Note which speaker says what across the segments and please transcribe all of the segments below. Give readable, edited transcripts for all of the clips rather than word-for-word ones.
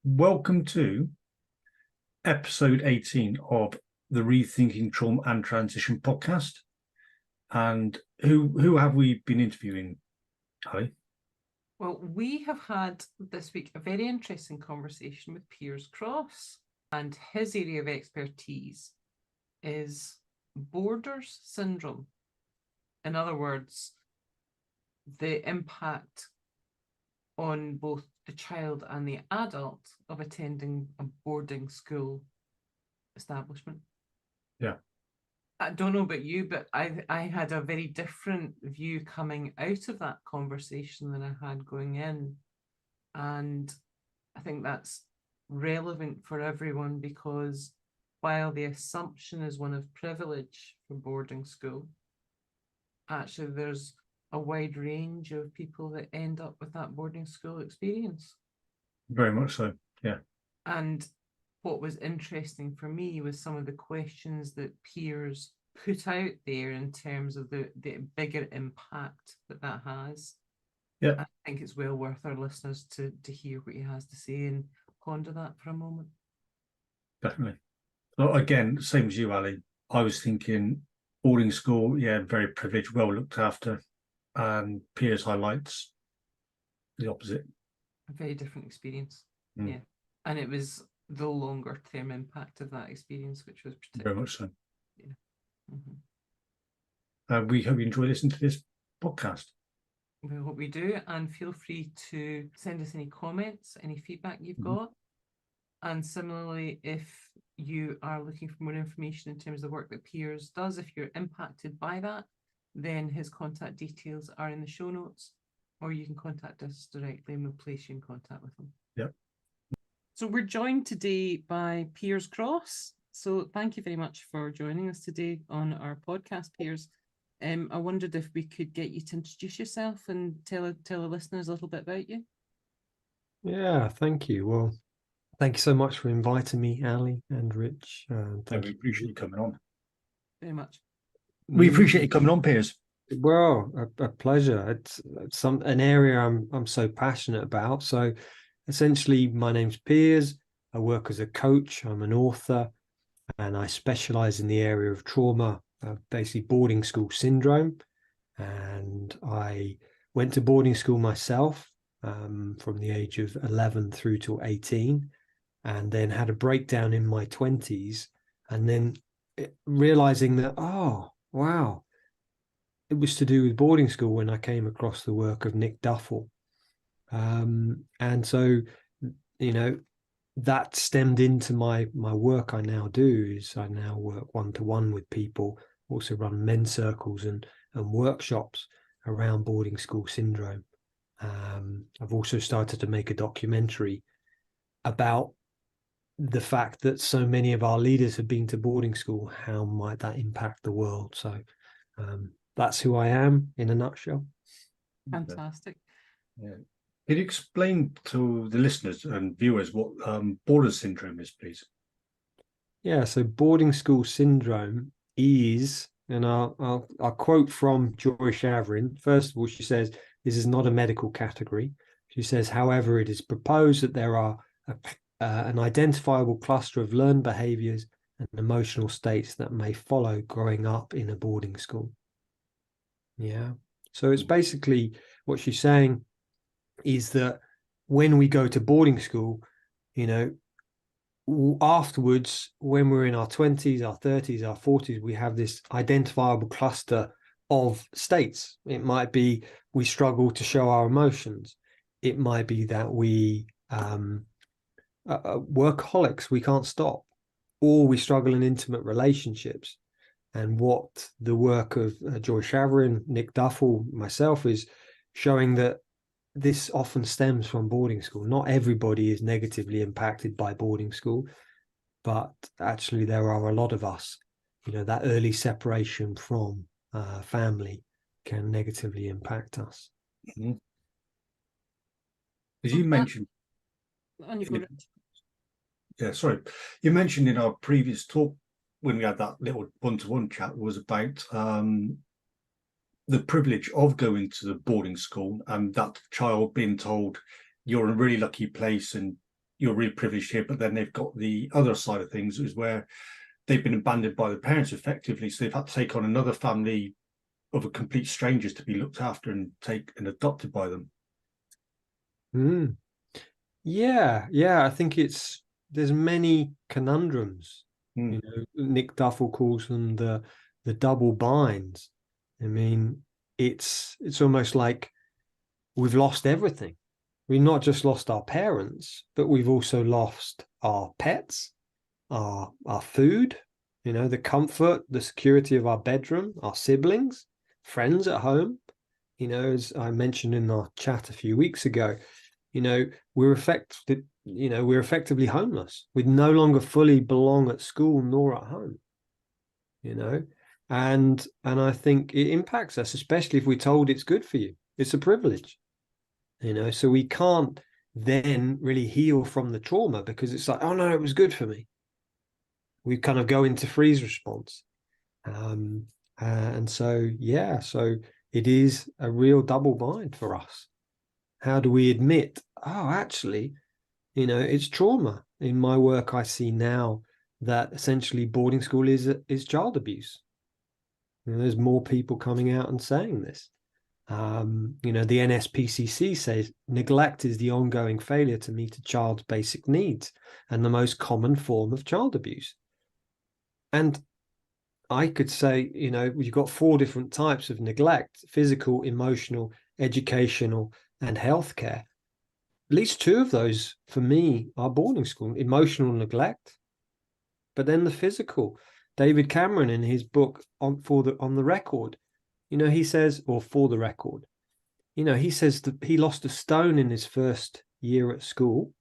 Speaker 1: Welcome to episode 18 of the Rethinking Trauma and Transition podcast. And who have we been interviewing, Holly?
Speaker 2: Well, we have had this week a very interesting conversation with Piers Cross, and his area of expertise is borders syndrome. In other words, the impact on both the child and the adult of attending a boarding school establishment.
Speaker 1: Yeah.
Speaker 2: I don't know about you, but I had a very different view coming out of that conversation than I had going in. And I think that's relevant for everyone because while the assumption is one of privilege for boarding school, actually there's a wide range of people that end up with that boarding school experience.
Speaker 1: Very much so, yeah.
Speaker 2: And what was interesting for me was some of the questions that Piers put out there in terms of the bigger impact that has.
Speaker 1: Yeah.
Speaker 2: I think it's well worth our listeners to hear what he has to say and ponder that for a moment.
Speaker 1: Definitely. Well, again, same as you, Ali. I was thinking boarding school, yeah, very privileged, well looked after. And Piers highlights the opposite.
Speaker 2: A very different experience.
Speaker 1: Mm.
Speaker 2: Yeah. And it was the longer term impact of that experience, which was particularly.
Speaker 1: Very much so.
Speaker 2: Yeah. Mm-hmm.
Speaker 1: We hope you enjoy listening to this podcast.
Speaker 2: We hope we do, and feel free to send us any comments, any feedback you've got. And similarly, if you are looking for more information in terms of the work that Piers does, if you're impacted by that, then his contact details are in the show notes, or you can contact us directly and we'll place you in contact with him.
Speaker 1: Yep.
Speaker 2: So we're joined today by Piers Cross. So thank you very much for joining us today on our podcast, Piers. I wondered if we could get you to introduce yourself and tell the listeners a little bit about you.
Speaker 3: Yeah, thank you. Well, thank you so much for inviting me, Ali and Rich.
Speaker 1: We appreciate you coming on.
Speaker 2: Very much.
Speaker 1: We appreciate you coming on, Piers.
Speaker 3: Well, a pleasure. It's an area I'm so passionate about. So essentially, my name's Piers. I work as a coach. I'm an author, and I specialize in the area of trauma, basically boarding school syndrome. And I went to boarding school myself from the age of 11 through to 18, and then had a breakdown in my 20s, and then realizing that, oh, wow, it was to do with boarding school when I came across the work of Nick Duffel. And so, that stemmed into my work I now do. Is I now work one-to-one with people, also run men's circles and workshops around boarding school syndrome. I've also started to make a documentary about the fact that so many of our leaders have been to boarding school. How might that impact the world? So that's who I am in a nutshell.
Speaker 2: Fantastic.
Speaker 1: Yeah. Can you explain to the listeners and viewers what border syndrome is, please?
Speaker 3: Yeah, so boarding school syndrome is, and I'll quote from Joy Shavrin. First of all, she says, this is not a medical category. She says, however, it is proposed that there are an identifiable cluster of learned behaviors and emotional states that may follow growing up in a boarding school. Yeah. So it's basically what she's saying is that when we go to boarding school, afterwards, when we're in our 20s, our 30s, our 40s, we have this identifiable cluster of states. It might be we struggle to show our emotions. It might be that we workaholics, we can't stop, or we struggle in intimate relationships. And what the work of Joy Shavrin, Nick Duffel, myself is showing that this often stems from boarding school. Not everybody is negatively impacted by boarding school, but actually there are a lot of us. That early separation from family can negatively impact us.
Speaker 1: Mm-hmm. As you mentioned, you mentioned in our previous talk when we had that little one-to-one chat was about the privilege of going to the boarding school and that child being told you're in a really lucky place and you're really privileged here, but then they've got the other side of things, is where they've been abandoned by the parents effectively, so they've had to take on another family of a complete strangers to be looked after and adopted by them.
Speaker 3: Mm. Yeah, I think there's many conundrums.
Speaker 1: Mm.
Speaker 3: You know, Nick Duffel calls them the double binds. I mean, it's almost like we've lost everything. We've not just lost our parents, but we've also lost our pets, our food, you know, the comfort, the security of our bedroom, our siblings, friends at home. You know, as I mentioned in our chat a few weeks ago, you know, we're effectively homeless. We no longer fully belong at school nor at home, you know, and I think it impacts us, especially if we're told it's good for you. It's a privilege, you know, so we can't then really heal from the trauma because it's like, oh no, it was good for me. We kind of go into freeze response. And so, yeah, so it is a real double bind for us. How do we admit, oh, actually, you know, it's trauma? In my work, I see now that essentially boarding school is child abuse. You know, there's more people coming out and saying this. You know, the NSPCC says neglect is the ongoing failure to meet a child's basic needs and the most common form of child abuse. And I could say, you know, you've got 4 different types of neglect: physical, emotional, educational, and healthcare. At least 2 of those for me are boarding school: emotional neglect, but then the physical. David Cameron, in his book on the record, you know, he says, or for the record, you know, he says that he lost a stone in his first year at school,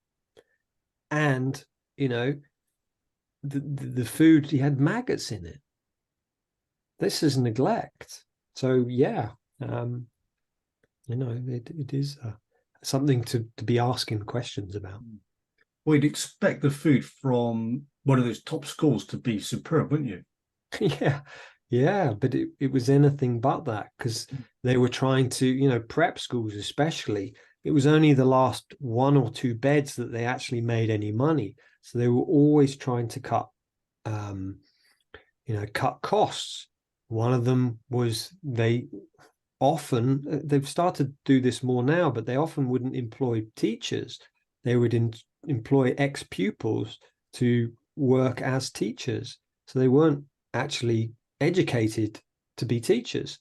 Speaker 3: and you know, the food, he had maggots in it. This is neglect. So yeah, you know, it is something to be asking questions about.
Speaker 1: Well, you'd expect the food from one of those top schools to be superb, wouldn't you?
Speaker 3: Yeah, but it was anything but that, because they were trying to, you know, prep schools especially, it was only the last 1 or 2 beds that they actually made any money. So they were always trying to cut costs. One of them was they've started to do this more now, but they often wouldn't employ teachers. They would employ ex-pupils to work as teachers. So they weren't actually educated to be teachers,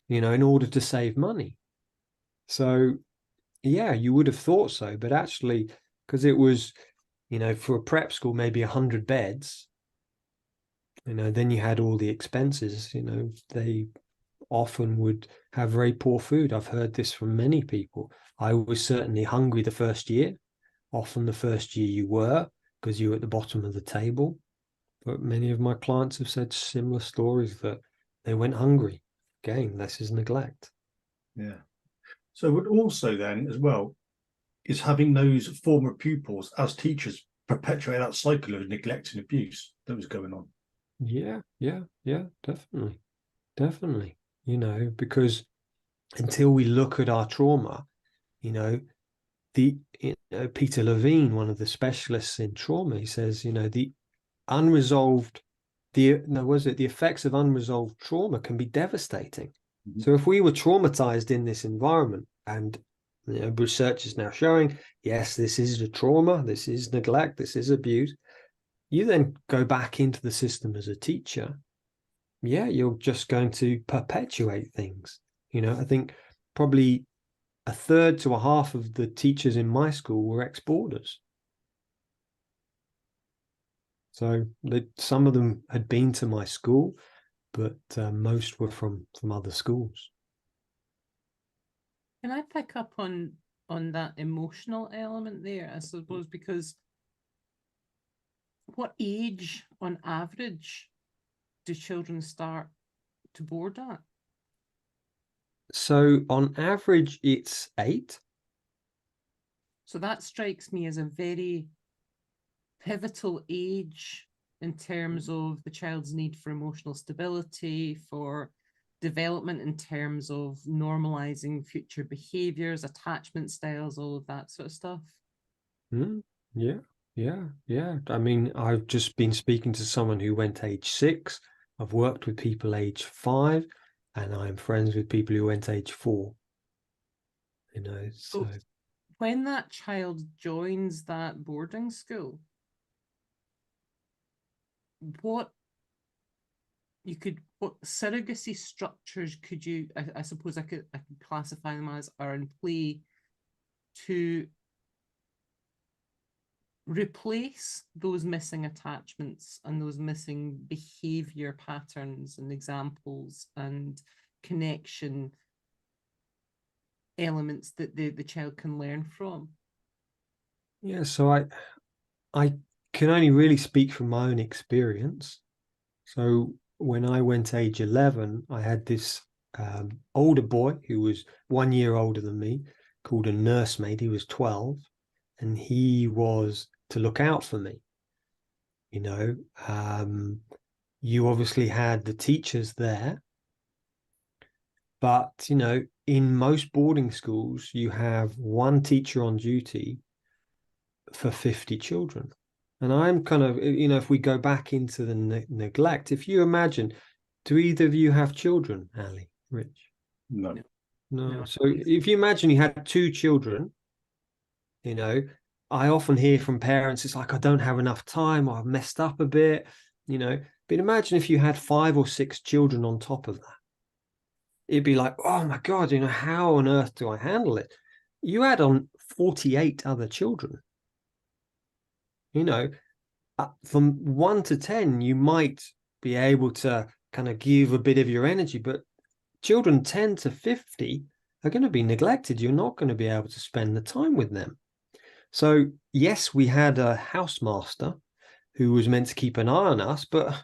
Speaker 3: you know, in order to save money. So, yeah, you would have thought so, but actually, because it was, you know, for a prep school, maybe 100 beds, you know, then you had all the expenses, you know, they often would have very poor food. I've heard this from many people. I was certainly hungry the first year. Often the first year you were, because you were at the bottom of the table. But many of my clients have said similar stories that they went hungry. Again, this is neglect.
Speaker 1: Yeah. So, but also then as well is having those former pupils as teachers perpetuate that cycle of neglect and abuse that was going on.
Speaker 3: Yeah, definitely. You know, because until we look at our trauma, you know, Peter Levine, one of the specialists in trauma, he says, you know, the effects of unresolved trauma can be devastating. Mm-hmm. So if we were traumatized in this environment, and you know, research is now showing, yes, this is a trauma, this is neglect, this is abuse, you then go back into the system as a teacher, yeah, you're just going to perpetuate things. You know, I think probably 1/3 to 1/2 of the teachers in my school were ex-boarders. So some of them had been to my school, but most were from other schools.
Speaker 2: Can I pick up on that emotional element there, I suppose, because what age on average do children start to board at?
Speaker 3: So on average, it's 8.
Speaker 2: So that strikes me as a very pivotal age in terms of the child's need for emotional stability, for development in terms of normalizing future behaviors, attachment styles, all of that sort of stuff.
Speaker 3: Yeah. I mean, I've just been speaking to someone who went age 6. I've worked with people age 5, and I'm friends with people who went age 4. You know, so
Speaker 2: when that child joins that boarding school, what surrogacy structures could you, I suppose I could classify them as, are in play to replace those missing attachments and those missing behavior patterns and examples and connection elements that the child can learn from?
Speaker 3: yeah, so I can only really speak from my own experience. So when I went age 11, I had this older boy who was 1 year older than me, called a nursemaid. He was 12, and he was to look out for me. You know, you obviously had the teachers there, but, you know, in most boarding schools, you have one teacher on duty for 50 children. And I'm kind of, you know, if we go back into the neglect, if you imagine, do either of you have children, Ali, Rich?
Speaker 1: No.
Speaker 3: No. So if you imagine you had 2 children, you know, I often hear from parents, it's like, I don't have enough time, or I've messed up a bit, you know. But imagine if you had 5 or 6 children on top of that. It'd be like, oh my God, you know, how on earth do I handle it? You add on 48 other children. You know, from 1 to 10, you might be able to kind of give a bit of your energy, but children 10 to 50 are going to be neglected. You're not going to be able to spend the time with them. So yes, we had a housemaster who was meant to keep an eye on us, but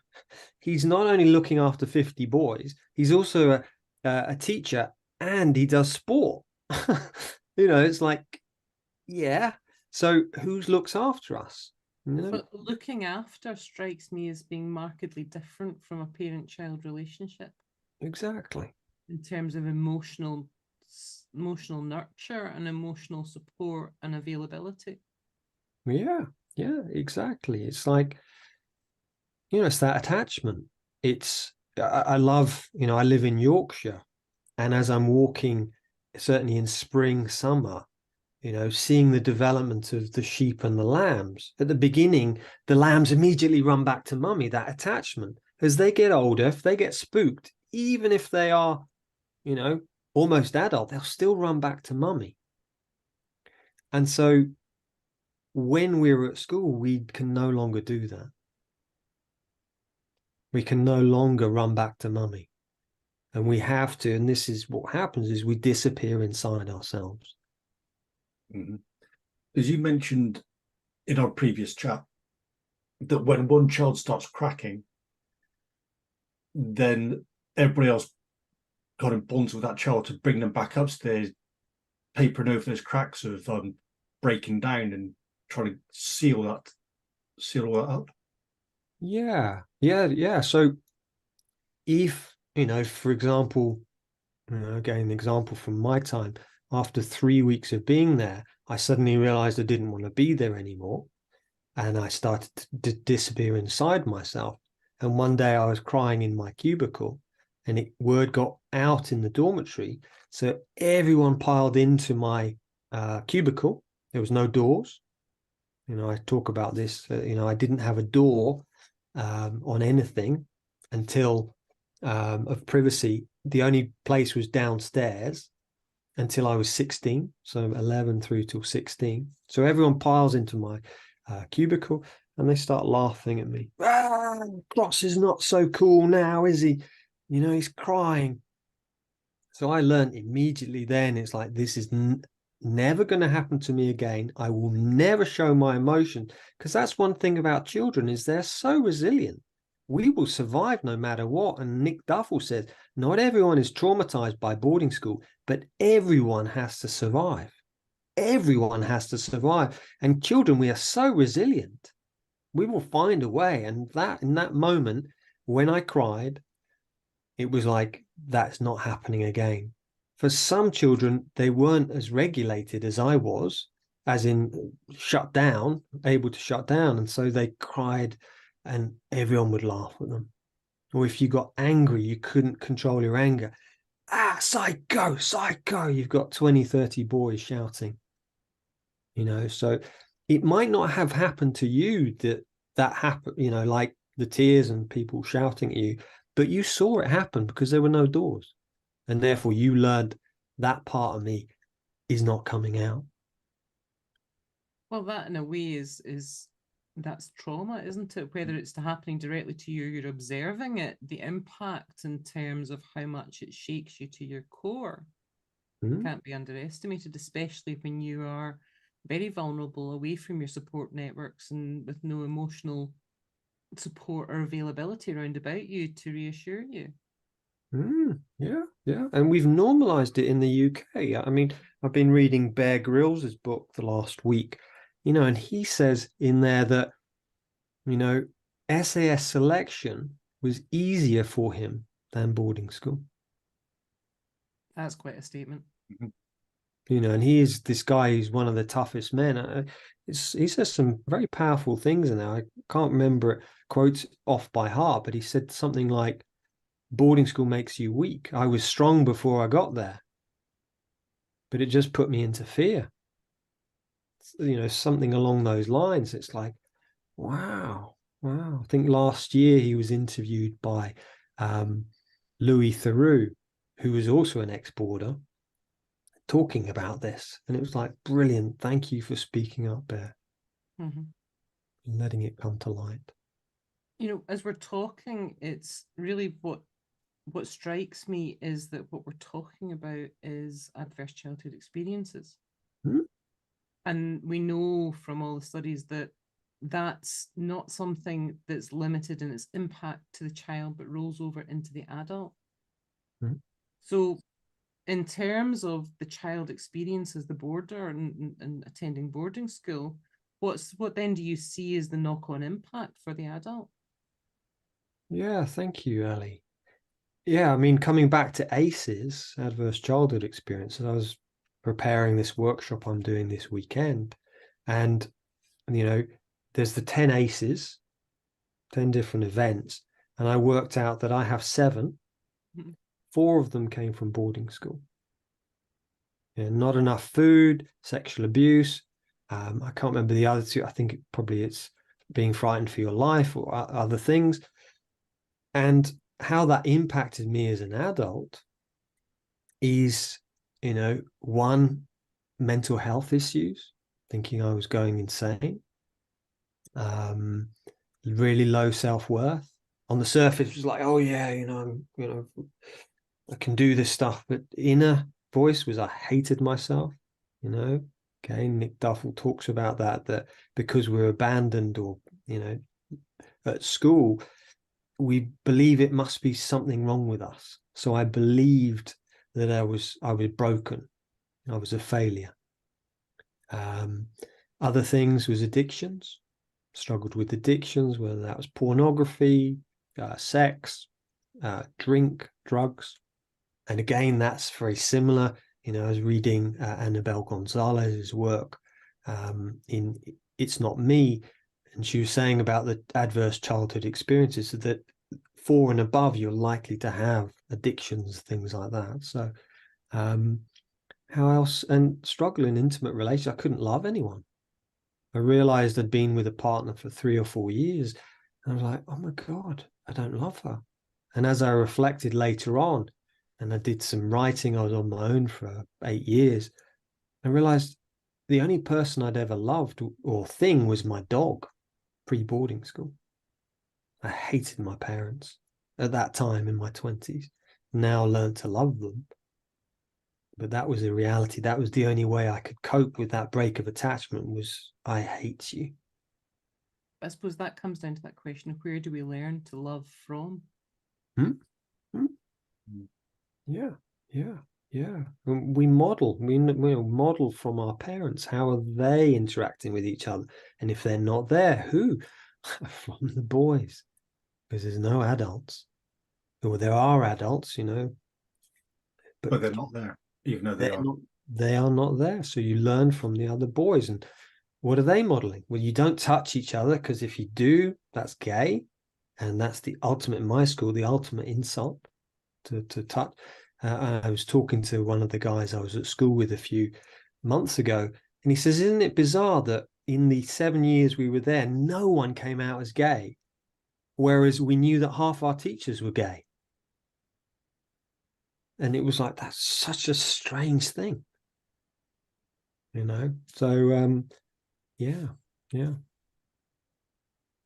Speaker 3: he's not only looking after 50 boys, he's also a teacher, and he does sport. You know, it's like, yeah. So who looks after us? You know?
Speaker 2: But looking after strikes me as being markedly different from a parent-child relationship.
Speaker 3: Exactly.
Speaker 2: In terms of emotional nurture and emotional support and availability.
Speaker 3: Yeah, exactly. It's like, you know, it's that attachment. It's, I love, you know, I live in Yorkshire, and as I'm walking, certainly in spring, summer, you know, seeing the development of the sheep and the lambs. At the beginning, the lambs immediately run back to mummy, that attachment. As they get older, if they get spooked, even if they are, you know, almost adult, they'll still run back to mummy. And so when we're at school, we can no longer do that. We can no longer run back to mummy. And we have to, and this is what happens, is we disappear inside ourselves.
Speaker 1: Mm-hmm. As you mentioned in our previous chat, that when one child starts cracking, then everybody else kind of bonds with that child to bring them back upstairs, papering over those cracks of breaking down and trying to seal all that up.
Speaker 3: Yeah. So if, you know, for example, again, an example from my time, after 3 weeks of being there, I suddenly realized I didn't want to be there anymore. And I started to disappear inside myself. And one day I was crying in my cubicle, and word got out in the dormitory. So everyone piled into my cubicle. There was no doors. You know, I talk about this, you know, I didn't have a door on anything until of privacy. The only place was downstairs until I was 16. So 11 through till 16. So everyone piles into my cubicle, and they start laughing at me. Cross is not so cool now, is he? You know, he's crying. So I learned immediately then, it's like, this is never going to happen to me again. I will never show my emotion, because that's one thing about children, is they're so resilient. We will survive no matter what. And Nick Duffel says, not everyone is traumatized by boarding school, but everyone has to survive. Everyone has to survive. And children, we are so resilient. We will find a way. And that, in that moment, when I cried, it was like, that's not happening again. For some children, they weren't as regulated as I was, as in shut down, able to shut down. And so they cried and everyone would laugh at them. Or if you got angry, you couldn't control your anger. Ah, psycho, psycho. You've got 20, 30 boys shouting. You know, so it might not have happened to you that happened, you know, like the tears and people shouting at you, but you saw it happen because there were no doors. And therefore you learned that part of me is not coming out.
Speaker 2: Well, that in a way is that's trauma, isn't it? Whether it's happening directly to you, you're observing it, the impact in terms of how much it shakes you to your core can't be underestimated, especially when you are very vulnerable, away from your support networks and with no emotional support or availability around about you to reassure you.
Speaker 3: Yeah. And we've normalized it in the UK. I mean, I've been reading Bear Grylls' book the last week, you know, and he says in there that, you know, SAS selection was easier for him than boarding school.
Speaker 2: That's quite a statement.
Speaker 3: You know, and he is this guy who's one of the toughest men. He says some very powerful things in there. I can't remember it, quotes off by heart, but he said something like, boarding school makes you weak. I was strong before I got there, but it just put me into fear. You know, something along those lines. It's like, wow. I think last year he was interviewed by Louis Theroux, who was also an ex-boarder, talking about this. And it was like, brilliant. Thank you for speaking up there. Letting it come to light.
Speaker 2: You know, as we're talking, it's really what strikes me is that what we're talking about is adverse childhood experiences. And we know from all the studies that that's not something that's limited in its impact to the child, but rolls over into the adult. So in terms of the child experience as the boarder and attending boarding school, what then do you see as the knock-on impact for the adult?
Speaker 3: Yeah, thank you, Ali. Yeah, I mean, coming back to ACEs, adverse childhood experiences, I was preparing this workshop I'm doing this weekend. And, you know, there's the 10 ACEs, 10 different events. And I worked out that I have 7. 4 of them came from boarding school. Yeah, not enough food, sexual abuse. I can't remember the other 2. I think it's being frightened for your life or other things. And how that impacted me as an adult is, you know, 1, mental health issues, thinking I was going insane, really low self-worth. On the surface, it was like, oh yeah, you know, I can do this stuff, but inner voice was I hated myself, you know. Okay, Nick Duffel talks about that because we're abandoned or, you know, at school, we believe it must be something wrong with us. So I believed that I was broken. I was a failure. Other things was addictions. Struggled with addictions, whether that was pornography, sex, drink, drugs. And again, that's very similar. You know, I was reading Annabelle Gonzalez's work in It's Not Me, and she was saying about the adverse childhood experiences that 4 and above, you're likely to have addictions, things like that. So how else? And struggle in intimate relations. I couldn't love anyone. I realized I'd been with a partner for 3 or 4 years. And I was like, oh my God, I don't love her. And as I reflected later on, and I did some writing, I was on my own for 8 years, I realized the only person I'd ever loved or thing was my dog pre-boarding school. I hated my parents at that time in my 20s. Now I learned to love them. But that was the reality. That was the only way I could cope with that break of attachment was I hate you.
Speaker 2: I suppose that comes down to that question of where do we learn to love from? Yeah. We model from our parents. How are they interacting with each other? And if they're not there, who? From the boys, because there's no adults. Or there are adults, you know.
Speaker 1: But they're not there, even though they are.
Speaker 3: they are not there. So you learn from the other boys. And what are they modeling? Well, you don't touch each other, because if you do, that's gay. And that's the ultimate, in my school, the ultimate insult, to touch. I was talking to one of the guys I was at school with a few months ago, and he says, isn't it bizarre that in the 7 years we were there, no one came out as gay, whereas we knew that half our teachers were gay? And it was like, that's such a strange thing, you know? So, yeah.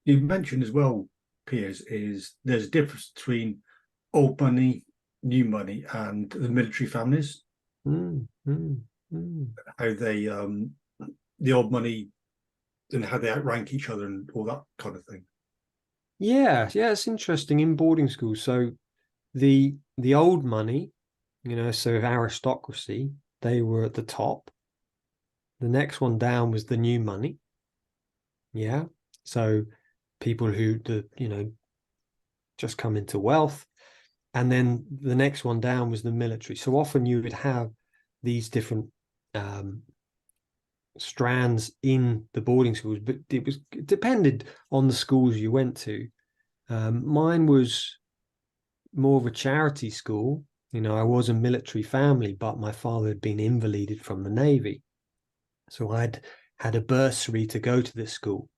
Speaker 1: You mentioned as well, Piers, is there's a difference between old money, new money, and the military families. How they the old money and how they outrank each other and all that kind of thing.
Speaker 3: Yeah, it's interesting in boarding school. So the old money, you know, so aristocracy, they were at the top. The next one down was the new money. Yeah. So people who, just come into wealth. And then the next one down was the military. So often you would have these different strands in the boarding schools, but it depended on the schools you went to. Mine was more of a charity school. You know, I was a military family, but my father had been invalided from the Navy. So I'd had a bursary to go to this school.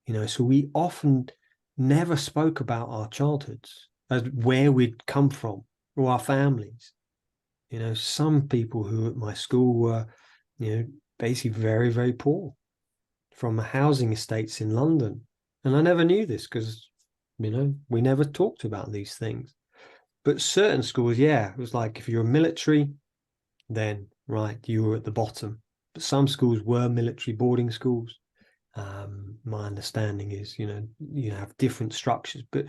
Speaker 3: You know, so we often never spoke about our childhoods, as where we'd come from, or our families. You know, some people who at my school were, basically very, very poor, from housing estates in London. And I never knew this because, we never talked about these things. But certain schools, yeah, it was like if you're military, then, right, you were at the bottom. But some schools were military boarding schools. My understanding is, you have different structures, but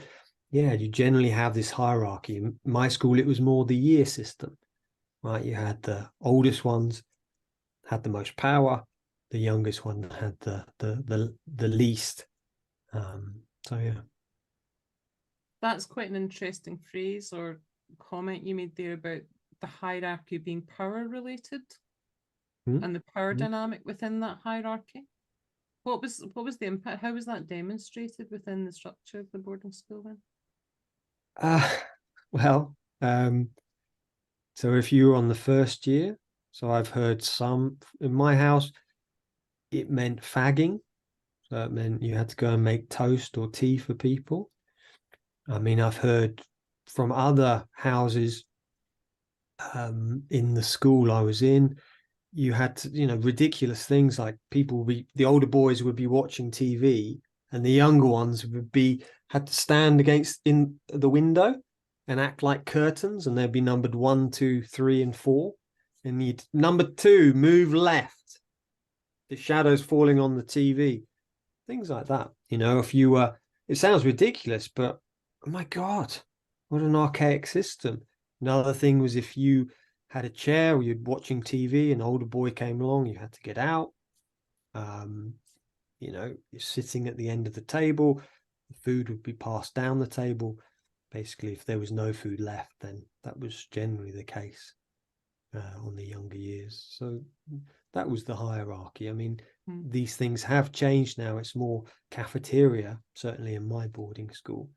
Speaker 3: yeah, you generally have this hierarchy. In my school, it was more the year system, right? You had the oldest ones had the most power, the youngest one had the least. So yeah.
Speaker 2: That's quite an interesting phrase or comment you made there about the hierarchy being power related and the power dynamic within that hierarchy. What was the impact? How was that demonstrated within the structure of the boarding school then?
Speaker 3: Well, so if you were on the first year, so I've heard some in my house, it meant fagging. So it meant you had to go and make toast or tea for people. I mean, I've heard from other houses in the school I was in, you had to, ridiculous things like the older boys would be watching TV and the younger ones had to stand in the window and act like curtains, and they'd be numbered 1, 2, 3, and 4. And you'd number 2, move left. The shadows falling on the TV. Things like that. If you were, it sounds ridiculous, but oh my God, what an archaic system. Another thing was if you had a chair or you're watching TV, an older boy came along, you had to get out. You're sitting at the end of the table, the food would be passed down the table. Basically, if there was no food left, then that was generally the case on the younger years. So that was the hierarchy. I mean, these things have changed now. It's more cafeteria, certainly in my boarding school.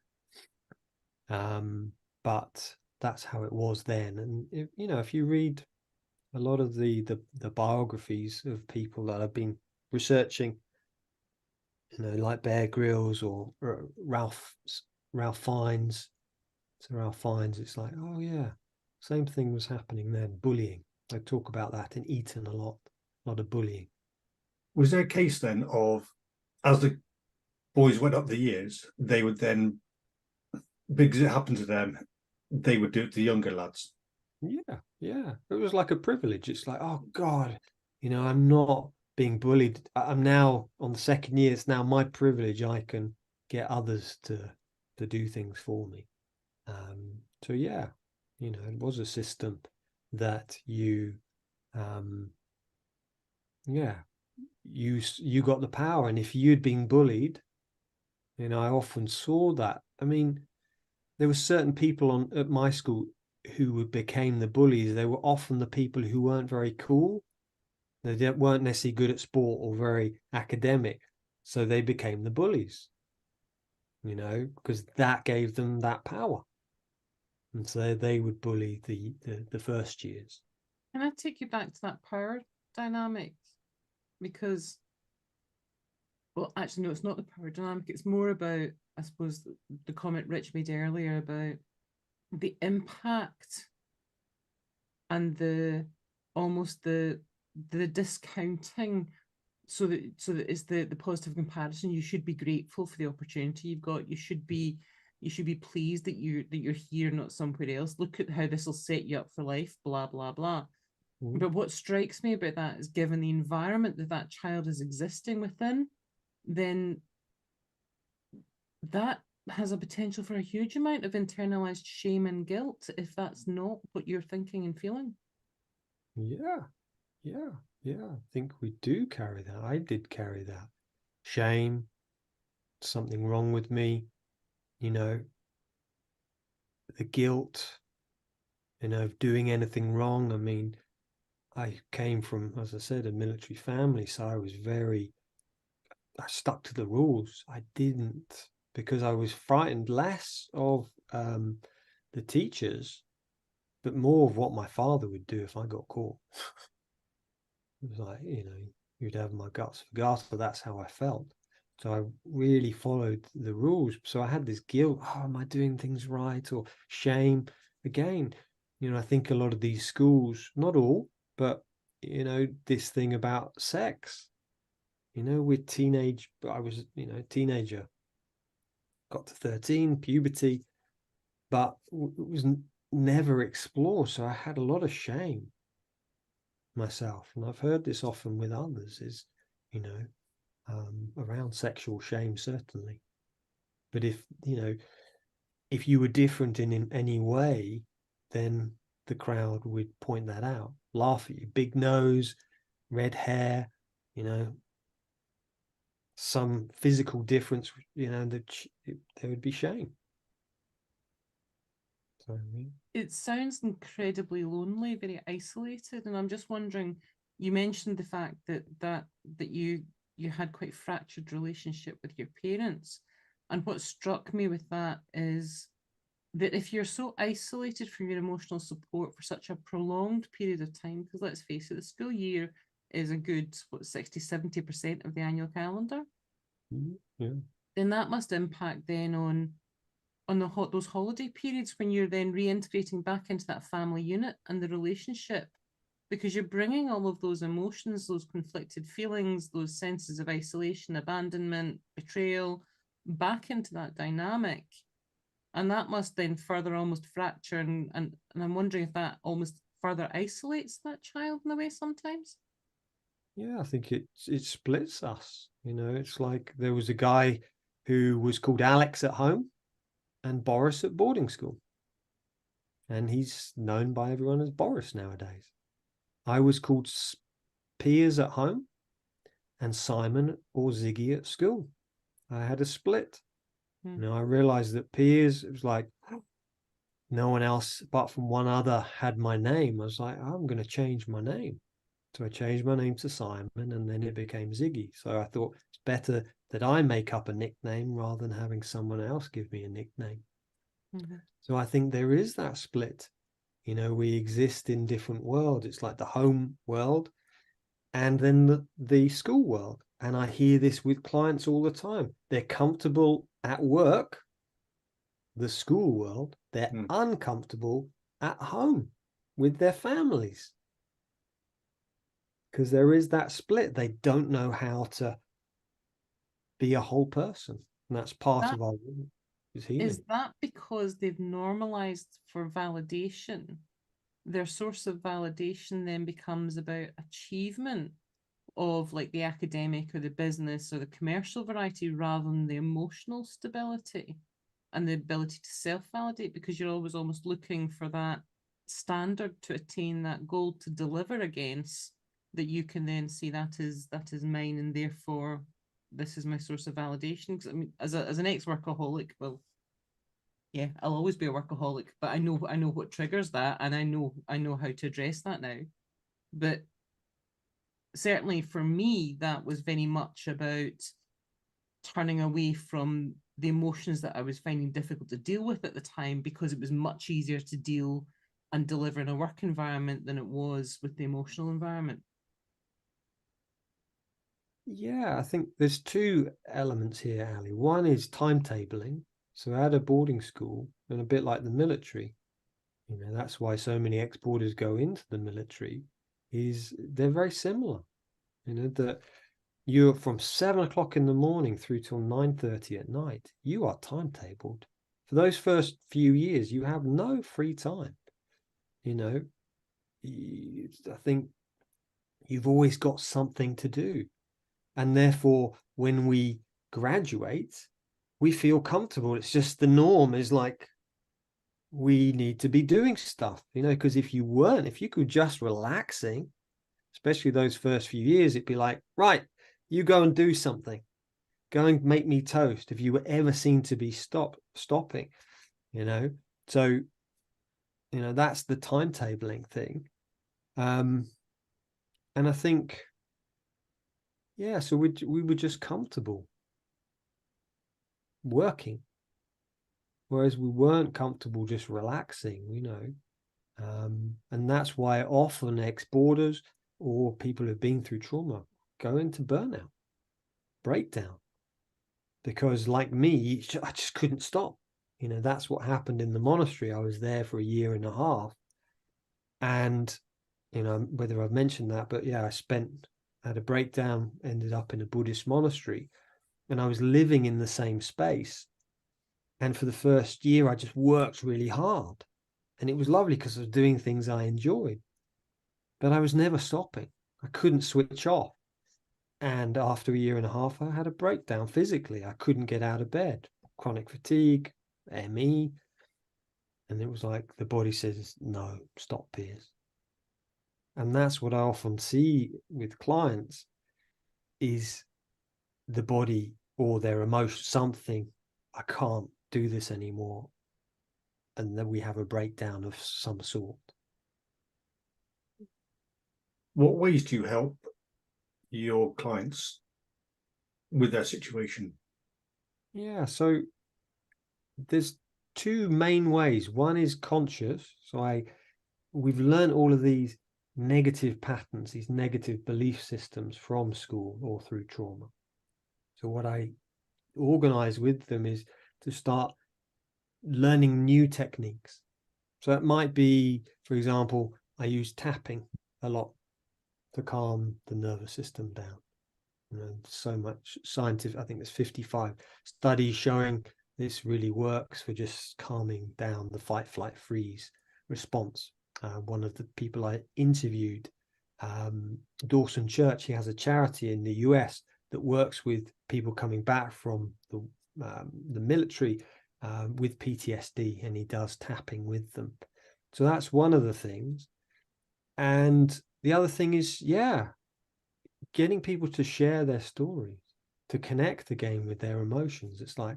Speaker 3: But that's how it was then. And if you read a lot of the biographies of people that I've been researching, like Bear Grylls or Ralph Fiennes. So Ralph Fiennes, it's like, oh yeah, same thing was happening then. Bullying. I talk about that in Eton a lot of bullying.
Speaker 1: Was there a case then of, as the boys went up the years, they would then, because it happened to them, they would do it to the younger lads?
Speaker 3: Yeah. It was like a privilege. It's like, oh God, I'm not being bullied. I'm now on the second year. It's now my privilege. I can get others to do things for me. So yeah, it was a system that you you got the power, and if you'd been bullied, I often saw that. I mean, there were certain people at my school, who became the bullies, they were often the people who weren't very cool. They weren't necessarily good at sport or very academic. So they became the bullies, you know, because that gave them that power. And so they would bully the first years.
Speaker 2: Can I take you back to that power dynamic? Because, well, actually, no, it's not the power dynamic. It's more about, I suppose, the comment Rich made earlier about the impact and the almost the discounting, so that it's the positive comparison. You should be grateful for the opportunity you've got. You should be pleased that you're here, not somewhere else. Look at how this will set you up for life, blah blah blah. But what strikes me about that is, given the environment that that child is existing within, then that has a potential for a huge amount of internalized shame and guilt if that's not what you're thinking and feeling.
Speaker 3: Yeah. I think we do carry that. I did carry that. Shame, something wrong with me, you know, the guilt, you know, of doing anything wrong. I mean, I came from, as I said, a military family, so I stuck to the rules. I didn't, because I was frightened less of the teachers, but more of what my father would do if I got caught. It was like, you know, you'd have my guts for garter. That's how I felt. So I really followed the rules. So I had this guilt. Oh, am I doing things right? Or shame. Again, you know, I think a lot of these schools, not all, but, you know, this thing about sex, you know, with teenage, I was, you know, teenager, got to 13, puberty, but it was never explored. So I had a lot of shame myself. And I've heard this often with others is, you know, around sexual shame, certainly. But if, you know, if you were different in any way, then the crowd would point that out, laugh at you. Big nose, red hair, you know, some physical difference, you know, there would be shame. So, yeah.
Speaker 2: It sounds incredibly lonely, very isolated, and I'm just wondering, you mentioned the fact that you had quite fractured relationship with your parents, and what struck me with that is that if you're so isolated from your emotional support for such a prolonged period of time, because let's face it, the school year is a good 60-70% of the annual calendar,
Speaker 3: Yeah.
Speaker 2: then that must impact then on those holiday periods when you're then reintegrating back into that family unit and the relationship, because you're bringing all of those emotions, those conflicted feelings, those senses of isolation, abandonment, betrayal back into that dynamic. And that must then further almost fracture, and I'm wondering if that almost further isolates that child in a way sometimes.
Speaker 3: Yeah, I think it splits us. You know, it's like there was a guy who was called Alex at home and Boris at boarding school. And he's known by everyone as Boris nowadays. I was called Piers at home and Simon or Ziggy at school. I had a split. You know, I realized that Piers, it was like no one else apart from one other had my name. I was like, oh, I'm going to change my name. So I changed my name to Simon, and then it became Ziggy. So I thought it's better that I make up a nickname rather than having someone else give me a nickname. So I think there is that split. You know, we exist in different worlds. It's like the home world and then the school world. And I hear this with clients all the time. They're comfortable at work, the school world. They're uncomfortable at home with their families. Because there is that split. They don't know how to be a whole person. And that's part of our healing.
Speaker 2: Is that because they've normalized for validation? Their source of validation then becomes about achievement of like the academic or the business or the commercial variety rather than the emotional stability and the ability to self-validate, because you're always almost looking for that standard to attain that goal to deliver against, that you can then see that is mine, and therefore this is my source of validation. Because I mean, as an ex-workaholic, well, Yeah, I'll always be a workaholic, but I know what triggers that, and I know how to address that now. But certainly for me, that was very much about turning away from the emotions that I was finding difficult to deal with at the time, because it was much easier to deal and deliver in a work environment than it was with the emotional environment.
Speaker 3: Yeah, I think there's two elements here, Ali. One is timetabling. So at a boarding school, and a bit like the military, you know, that's why so many ex-boarders go into the military, is they're very similar. You know, that you're from 7 o'clock in the morning through till 9:30 at night. You are timetabled. For those first few years, you have no free time. You know, I think you've always got something to do. And therefore, when we graduate, we feel comfortable. It's just the norm is like, we need to be doing stuff, you know, because if you could just relaxing, especially those first few years, it'd be like, right, you go and do something. Go and make me toast if you were ever seen to be stopping, you know. So, you know, that's the timetabling thing. And I think, yeah, so we were just comfortable working, whereas we weren't comfortable just relaxing, you know. And that's why often ex-boarders or people who've been through trauma go into burnout, breakdown, because like me, I just couldn't stop. You know, that's what happened in the monastery. I was there for 1.5 years. And, you know, whether I've mentioned that, but yeah, had a breakdown, ended up in a Buddhist monastery, and I was living in the same space. And for the first year, I just worked really hard. And it was lovely because I was doing things I enjoyed, but I was never stopping. I couldn't switch off. And after 1.5 years, I had a breakdown physically. I couldn't get out of bed, chronic fatigue, ME. And it was like the body says, no, stop, Piers. And that's what I often see with clients is the body or their emotion, something, I can't do this anymore. And then we have a breakdown of some sort.
Speaker 1: What ways do you help your clients with their situation?
Speaker 3: Yeah, so there's two main ways. One is conscious. So we've learned all of these negative patterns, these negative belief systems from school or through trauma. So what I organize with them is to start learning new techniques. So it might be, for example, I use tapping a lot to calm the nervous system down. You know, so much scientific, I think there's 55 studies showing this really works for just calming down the fight, flight, freeze response. One of the people I interviewed, Dawson Church, he has a charity in the US that works with people coming back from the military with PTSD, and he does tapping with them. So that's one of the things. And the other thing is, yeah, getting people to share their stories, to connect again with their emotions. It's like,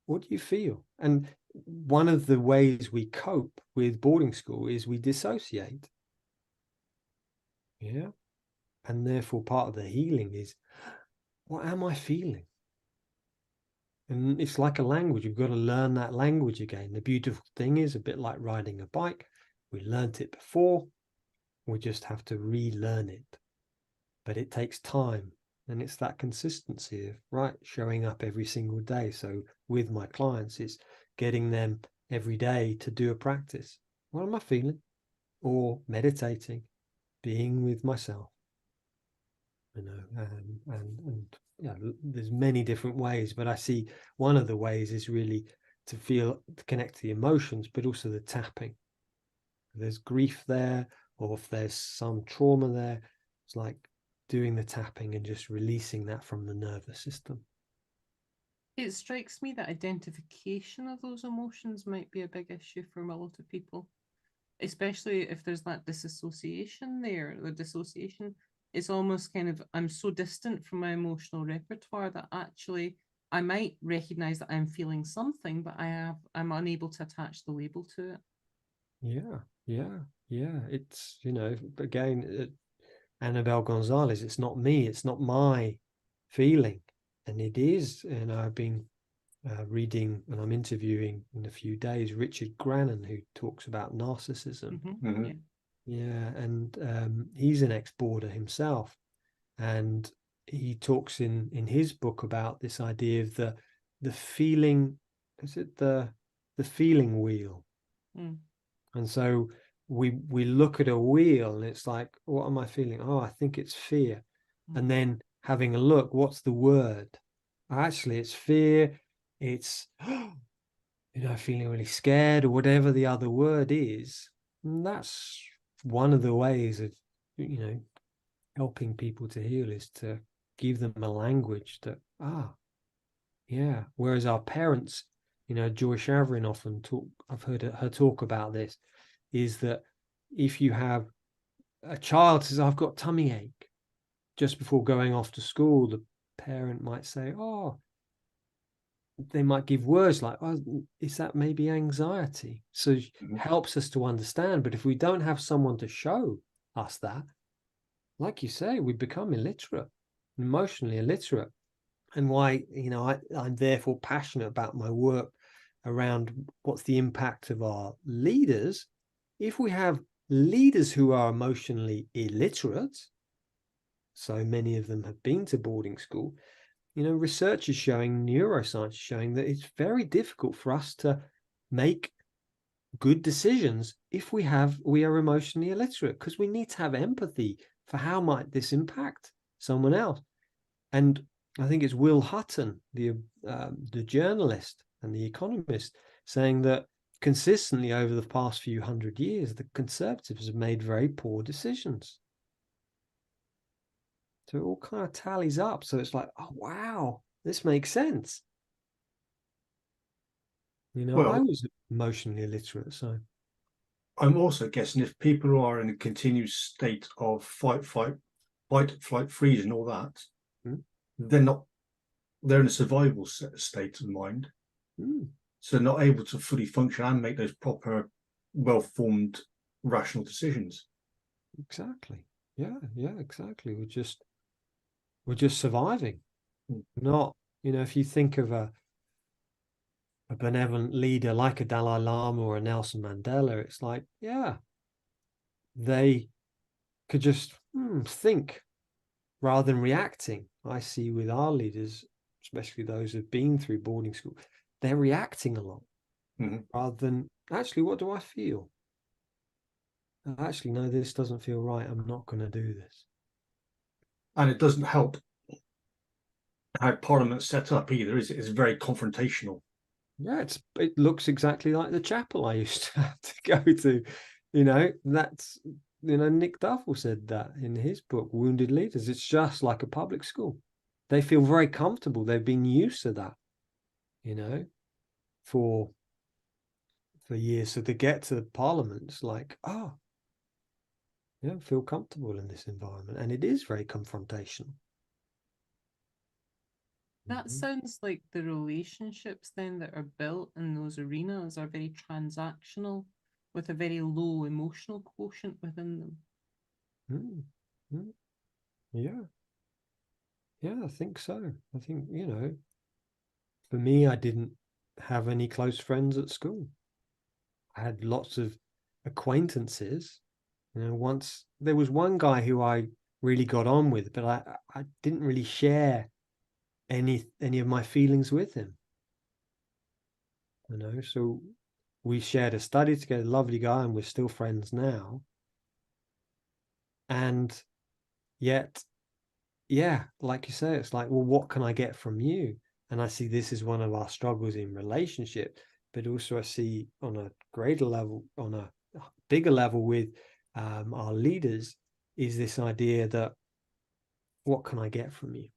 Speaker 3: what do you feel? And one of the ways we cope with boarding school is we dissociate. Yeah. And therefore part of the healing is, what am I feeling? And it's like a language. You've got to learn that language again. The beautiful thing is, a bit like riding a bike. We learnt it before. We just have to relearn it. But it takes time. And it's that consistency of, right, showing up every single day. So with my clients, it's getting them every day to do a practice. What am I feeling? Or meditating, being with myself. You know, and yeah, there's many different ways, but I see one of the ways is really to connect to the emotions, but also the tapping. If there's grief there, or if there's some trauma there, it's like doing the tapping and just releasing that from the nervous system.
Speaker 2: It strikes me that identification of those emotions might be a big issue for a lot of people, especially if there's that disassociation there. The dissociation is almost kind of, I'm so distant from my emotional repertoire that actually I might recognize that I'm feeling something, but I'm unable to attach the label to it.
Speaker 3: Yeah. It's, you know, again, Annabelle Gonzalez, it's not me, it's not my feeling. And it is, and I've been reading, and I'm interviewing in a few days, Richard Grannon, who talks about narcissism. Yeah, and he's an ex-boarder himself, and he talks in his book about this idea of the feeling, is it the feeling wheel? And so we look at a wheel and it's like, what am I feeling? Oh, I think it's fear. And then having a look, what's the word? Actually, it's fear. It's, you know, feeling really scared or whatever the other word is. And that's one of the ways of, you know, helping people to heal, is to give them a language that, yeah. Whereas our parents, you know, Joy Shavrin often talk, I've heard her talk about this, is that if you have a child says, I've got tummy ache, just before going off to school, the parent might say, oh, they might give words like, oh, is that maybe anxiety? So it helps us to understand. But if we don't have someone to show us that, like you say, we become illiterate, emotionally illiterate. And why, you know, I'm therefore passionate about my work around what's the impact of our leaders. If we have leaders who are emotionally illiterate, so many of them have been to boarding school, you know, research is showing, neuroscience is showing that it's very difficult for us to make good decisions if we are emotionally illiterate, because we need to have empathy for how might this impact someone else. And I think it's Will Hutton, the journalist and the economist, saying that consistently over the past few hundred years, the Conservatives have made very poor decisions. So it all kind of tallies up. So it's like, oh, wow, this makes sense. You know, I was emotionally illiterate, so.
Speaker 1: I'm also guessing if people are in a continuous state of fight, flight, freeze and all that, they're in a survival state of mind. So not able to fully function and make those proper, well-formed, rational decisions.
Speaker 3: Exactly. Yeah, exactly. We're just surviving. Not, you know, if you think of a benevolent leader like a Dalai Lama or a Nelson Mandela, it's like, yeah, they could just think rather than reacting. I see with our leaders, especially those who've been through boarding school, they're reacting a lot rather than, actually, what do I feel? Actually, no, this doesn't feel right. I'm not going to do this.
Speaker 1: And it doesn't help how Parliament's set up either, is it? It's very confrontational.
Speaker 3: Yeah, it looks exactly like the chapel I used to have to go to. You know, that's, you know, Nick Duffel said that in his book, Wounded Leaders. It's just like a public school. They feel very comfortable. They've been used to that, you know, for years. So to get to the Parliament, it's like, oh, yeah, feel comfortable in this environment. And it is very confrontational.
Speaker 2: That sounds like the relationships then that are built in those arenas are very transactional, with a very low emotional quotient within them.
Speaker 3: Yeah, I think so. I think, you know, for me, I didn't have any close friends at school. I had lots of acquaintances. You know, once there was one guy who I really got on with, but I didn't really share any of my feelings with him. You know, so we shared a study together, lovely guy, and we're still friends now. And yet, yeah, like you say, it's like, well, what can I get from you? And I see this is one of our struggles in relationship, but also I see on a greater level, on a bigger level with our leaders, is this idea that, what can I get from you?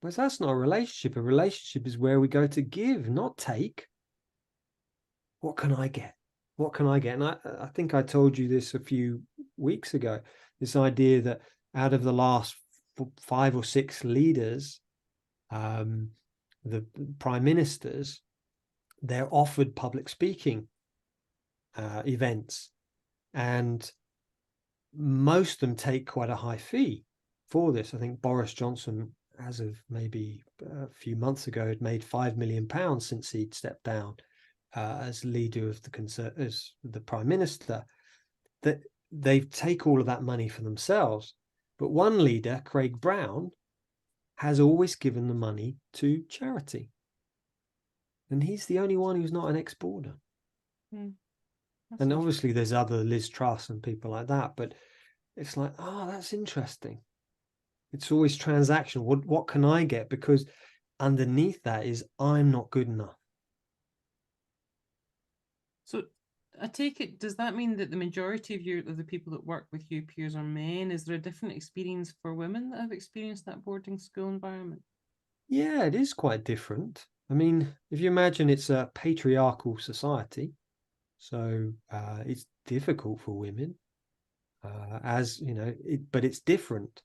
Speaker 3: But that's not a relationship. A relationship is where we go to give, not take. What can I get? What can I get? And I think I told you this a few weeks ago, this idea that out of the last 5 or 6 leaders the prime ministers, they're offered public speaking events, and most of them take quite a high fee for this. I think Boris Johnson, as of maybe a few months ago, had made £5 million since he'd stepped down as leader of as the prime minister. That they take all of that money for themselves. But one leader, Craig Brown, has always given the money to charity. And he's the only one who's not an ex-boarder. And obviously there's other Liz Truss and people like that, but it's like, oh, that's interesting. It's always transactional. What can I get? Because underneath that is, I'm not good enough.
Speaker 2: So I take it, does that mean that the majority of the people that work with you, Piers, are men? Is there a different experience for women that have experienced that boarding school environment?
Speaker 3: Yeah, it is quite different. I mean, if you imagine it's a patriarchal society, so it's difficult for women, as you know, but it's different.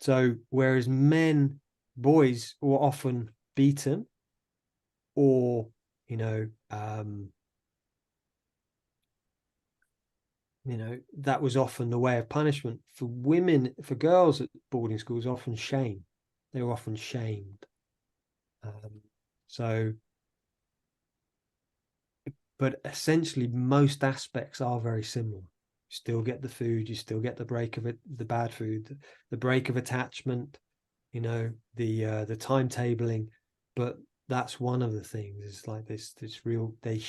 Speaker 3: So whereas boys were often beaten, or that was often the way of punishment. For women, for girls at boarding schools, often shame. They were often shamed. But essentially, most aspects are very similar. You still get the food, you still get the break of it, the bad food, the break of attachment, the timetabling. But that's one of the things. It's like this real. They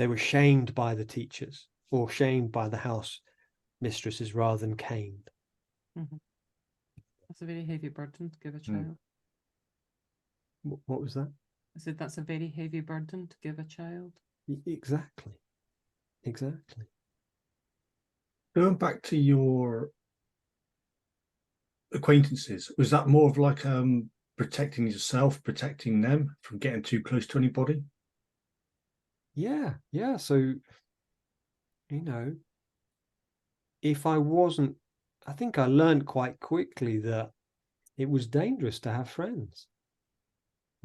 Speaker 3: were shamed by the teachers, or shamed by the house mistresses, rather than caned.
Speaker 2: That's a very heavy burden to give a child.
Speaker 3: What was that?
Speaker 2: I said that's a very heavy burden to give a child.
Speaker 3: Exactly.
Speaker 1: Going back to your acquaintances, was that more of like protecting yourself, protecting them from getting too close to anybody?
Speaker 3: Yeah. So, if I wasn't, I think I learned quite quickly that it was dangerous to have friends,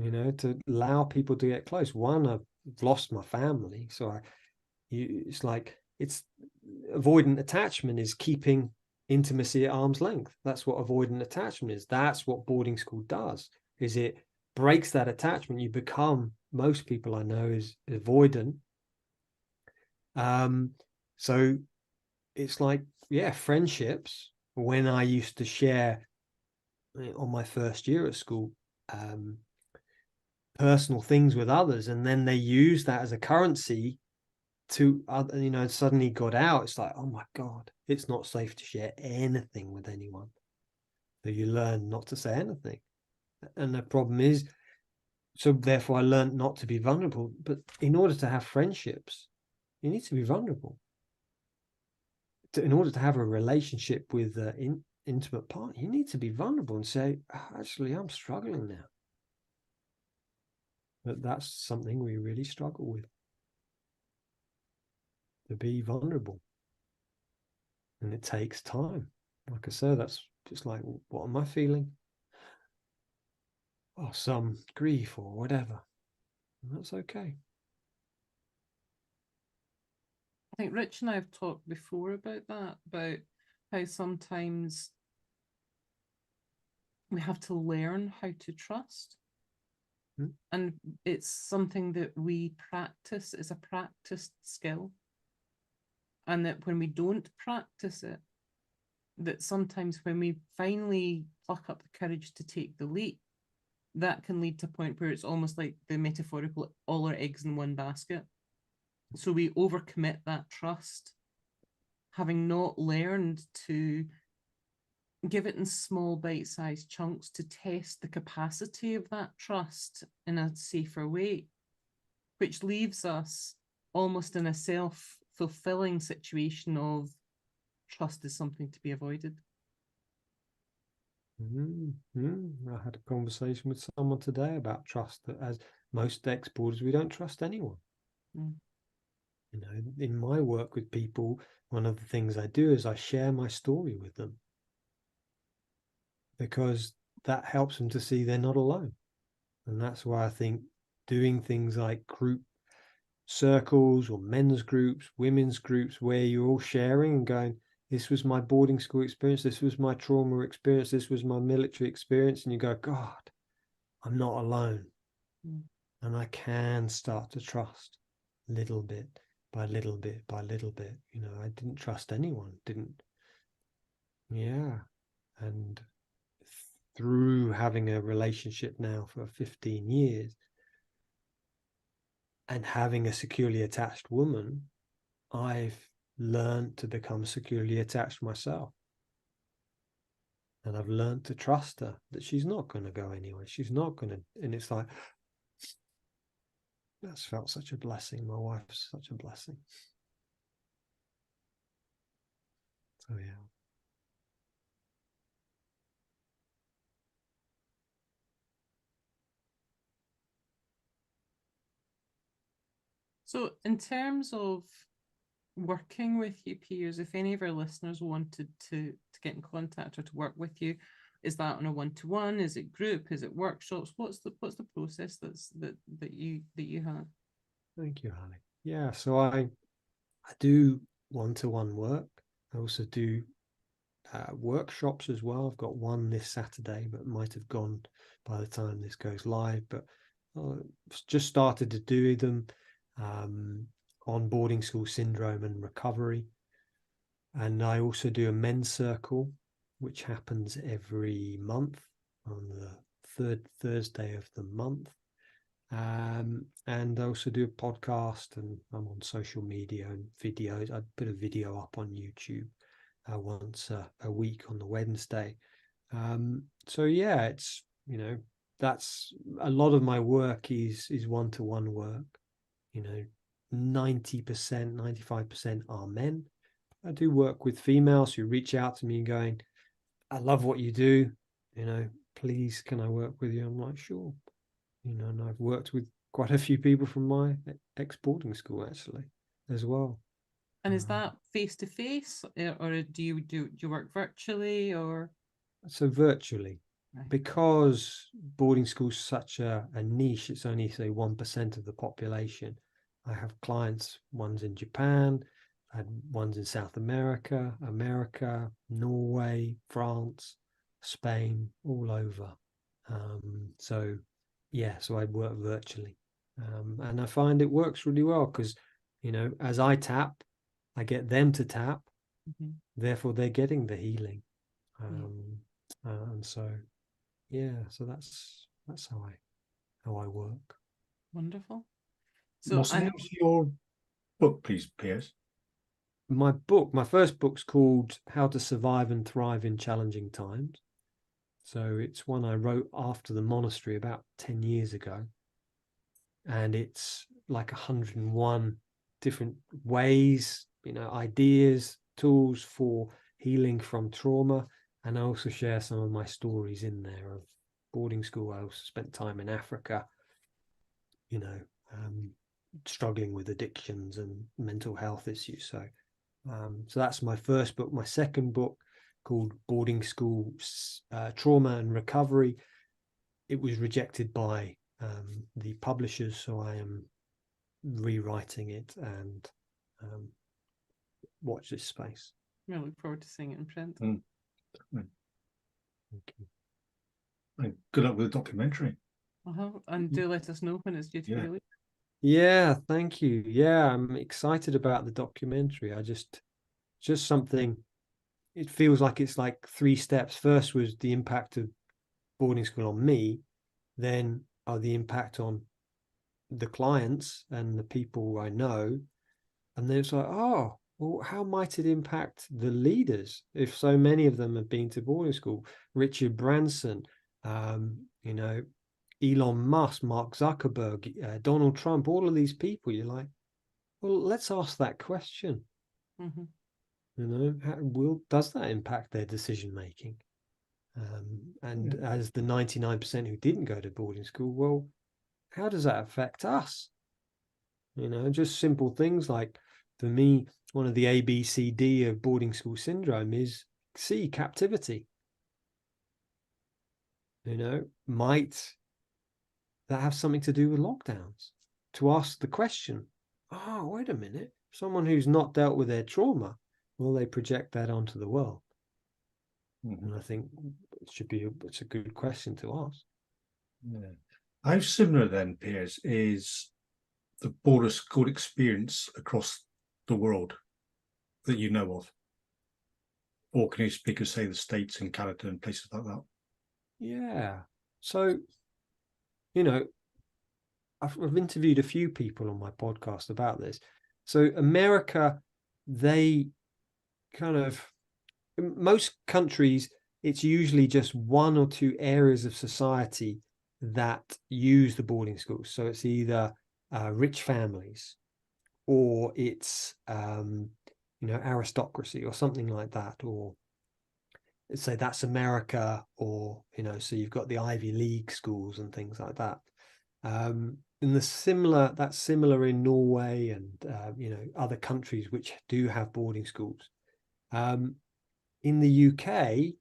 Speaker 3: to allow people to get close. One, I've lost my family. So it's like, it's avoidant attachment is keeping intimacy at arm's length. That's what avoidant attachment is. That's what boarding school does, is it breaks that attachment. You become, most people I know, is avoidant. So it's like, friendships, when I used to share on my first year at school, personal things with others, and then they use that as a currency to suddenly got out. It's like, oh my God, it's not safe to share anything with anyone. So you learn not to say anything. And the problem is, so therefore I learned not to be vulnerable. But in order to have friendships, you need to be vulnerable. In order to have a relationship with an intimate partner, you need to be vulnerable and say, actually, I'm struggling now. But that's something we really struggle with, to be vulnerable. And it takes time. Like I said, that's just like, what am I feeling? Oh, some grief or whatever. And that's okay.
Speaker 2: I think Rich and I have talked before about that, about how sometimes we have to learn how to trust. And it's something that we practice. It's a practiced skill. And that when we don't practice it, that sometimes when we finally pluck up the courage to take the leap, that can lead to a point where it's almost like the metaphorical, all our eggs in one basket. So we overcommit that trust, having not learned to give it in small bite-sized chunks to test the capacity of that trust in a safer way, which leaves us almost in a self-fulfilling situation of trust is something to be avoided.
Speaker 3: I had a conversation with someone today about trust, that as most ex-boarders, we don't trust anyone. In my work with people, one of the things I do is I share my story with them, because that helps them to see they're not alone. And that's why I think doing things like group circles or men's groups, women's groups, where you're all sharing and going, this was my boarding school experience, this was my trauma experience, this was my military experience, and you go, God, I'm not alone. And I can start to trust little bit by little bit by little bit. You know, I didn't trust anyone, and through having a relationship now for 15 years and having a securely attached woman, I've learned to become securely attached myself. And I've learned to trust her, that she's not going to go anywhere. She's not going to, and it's like, that's felt such a blessing. My wife's such a blessing. So yeah.
Speaker 2: So in terms of working with you, Piers, if any of our listeners wanted to get in contact or to work with you, is that on a one-to-one? Is it group? Is it workshops? What's the process that you have?
Speaker 3: Thank you, Ali. Yeah, so I do one-to-one work. I also do workshops as well. I've got one this Saturday, but might have gone by the time this goes live. But just started to do them on boarding school syndrome and recovery. And I also do a men's circle, which happens every month on the third Thursday of the month. And I also do a podcast, and I'm on social media and videos. I put a video up on YouTube once a week on the Wednesday. So yeah, it's, you know, that's a lot of my work is one-to-one work. You know, 90%, 95% are men. I do work with females who reach out to me and going, I love what you do, you know, please can I work with you? I'm like, sure. You know, and I've worked with quite a few people from my ex-boarding school actually as well.
Speaker 2: And is that face to face, or do you work virtually, or?
Speaker 3: So virtually,
Speaker 2: Right.
Speaker 3: because boarding school's such a niche, it's only say 1% of the population. I have clients, ones in Japan, I had ones in South America, Norway, France, Spain, all over. So yeah, so I work virtually, and I find it works really well because, you know, as I tap, I get them to tap, therefore they're getting the healing. And so yeah, so that's how I work.
Speaker 2: Wonderful. So
Speaker 1: What's the name of your book, please, Piers?
Speaker 3: My first book's called How to Survive and Thrive in Challenging Times. So it's one I wrote after the monastery about 10 years ago. And it's like 101 different ways, you know, ideas, tools for healing from trauma. And I also share some of my stories in there of boarding school. I also spent time in Africa, you know, struggling with addictions and mental health issues. So that's my first book. My second book, called Boarding School Trauma and Recovery, it was rejected by the publishers, so I am rewriting it and watch this space.
Speaker 2: I look forward to seeing it in print.
Speaker 3: Thank you.
Speaker 1: And good luck with the documentary.
Speaker 2: And do let us know when it's due to be released.
Speaker 3: Yeah, thank you. Yeah, I'm excited about the documentary. I just something, it feels like it's like 3 steps. First was the impact of boarding school on me, then the impact on the clients and the people I know, and then it's like, oh, well, how might it impact the leaders if so many of them have been to boarding school? Richard Branson, you know, Elon Musk, Mark Zuckerberg, Donald Trump, all of these people. You're like, well, let's ask that question. You know, does that impact their decision making? And as the 99% who didn't go to boarding school, well, how does that affect us? You know, just simple things like, for me, one of the ABCD of boarding school syndrome is C, captivity. You know, might that have something to do with lockdowns, to ask the question, oh, wait a minute, someone who's not dealt with their trauma, will they project that onto the world? And I think it's a good question to ask.
Speaker 1: Yeah. How similar then, Piers, is the border school experience across the world that you know of? Or can you speak of, say, the States and Canada and places like that?
Speaker 3: Yeah. So, you know, I've interviewed a few people on my podcast about this. So America, they kind of, in most countries, it's usually just one or two areas of society that use the boarding schools. So it's either rich families, or it's aristocracy or something like that, or say that's America, or so you've got the Ivy League schools and things like that. And that's similar in Norway and other countries which do have boarding schools. In the UK,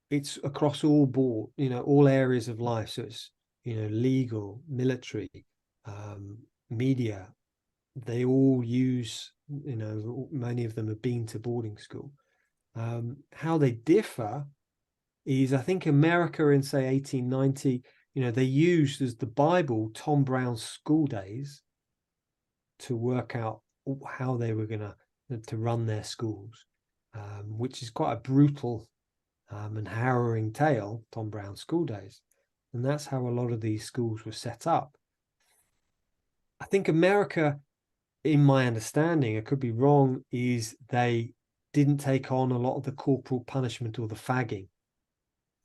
Speaker 3: it's across all areas of life. So it's legal, military, media. They all use, many of them have been to boarding school. How they differ is, I think America in, say, 1890, they used as the Bible Tom Brown's School Days to work out how they were going to run their schools, which is quite a brutal and harrowing tale, Tom Brown's School Days. And that's how a lot of these schools were set up. I think America, in my understanding, I could be wrong, is they didn't take on a lot of the corporal punishment or the fagging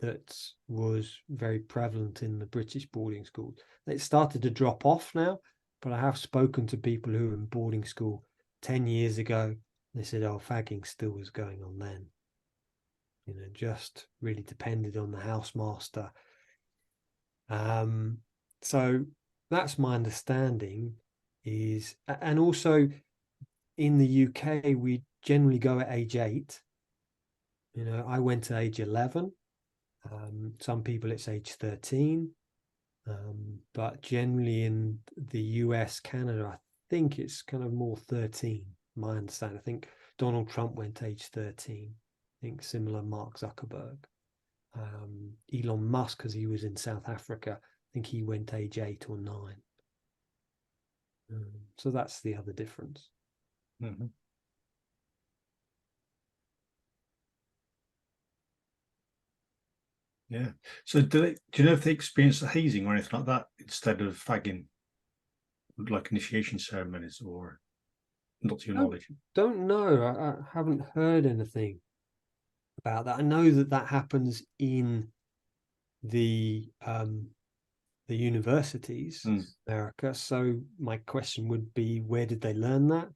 Speaker 3: that was very prevalent in the British boarding schools. It started to drop off now, but I have spoken to people who were in boarding school 10 years ago. They said, oh, fagging still was going on then. Just really depended on the housemaster. So that's my understanding is, and also in the UK, we generally go at age 8. I went to age 11. Some people it's age 13. But generally in the US, Canada, I think it's kind of more 13, my understanding. I think Donald Trump went age 13. I think similar Mark Zuckerberg. Elon Musk, because he was in South Africa, I think he went age 8 or 9. So that's the other difference.
Speaker 1: Mm-hmm. Yeah. So do you know if they experience the hazing or anything like that instead of fagging, like initiation ceremonies, or not to your knowledge?
Speaker 3: Don't know. I haven't heard anything about that. I know that happens in the universities in America. So my question would be, where did they learn that?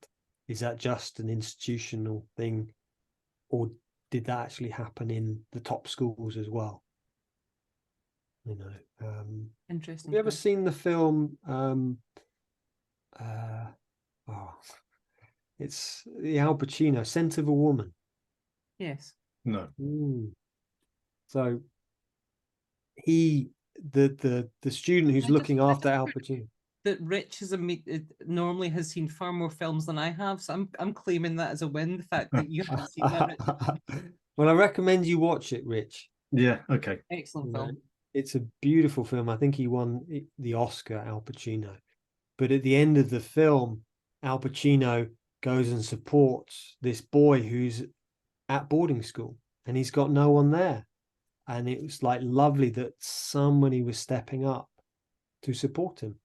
Speaker 3: Is that just an institutional thing, or did that actually happen in the top schools as well?
Speaker 2: Interesting.
Speaker 3: Have you ever seen the film? It's the Al Pacino, Scent of a Woman.
Speaker 2: Yes.
Speaker 1: No.
Speaker 3: So the student who's looking after Al Pacino.
Speaker 2: That Rich normally has seen far more films than I have, so I'm claiming that as a win. The fact that you haven't seen that, Rich.
Speaker 3: Well, I recommend you watch it, Rich.
Speaker 1: Yeah. Okay.
Speaker 2: Excellent film.
Speaker 3: It's a beautiful film. I think he won the Oscar, Al Pacino. But at the end of the film, Al Pacino goes and supports this boy who's at boarding school, and he's got no one there. And it was like lovely that somebody was stepping up to support him.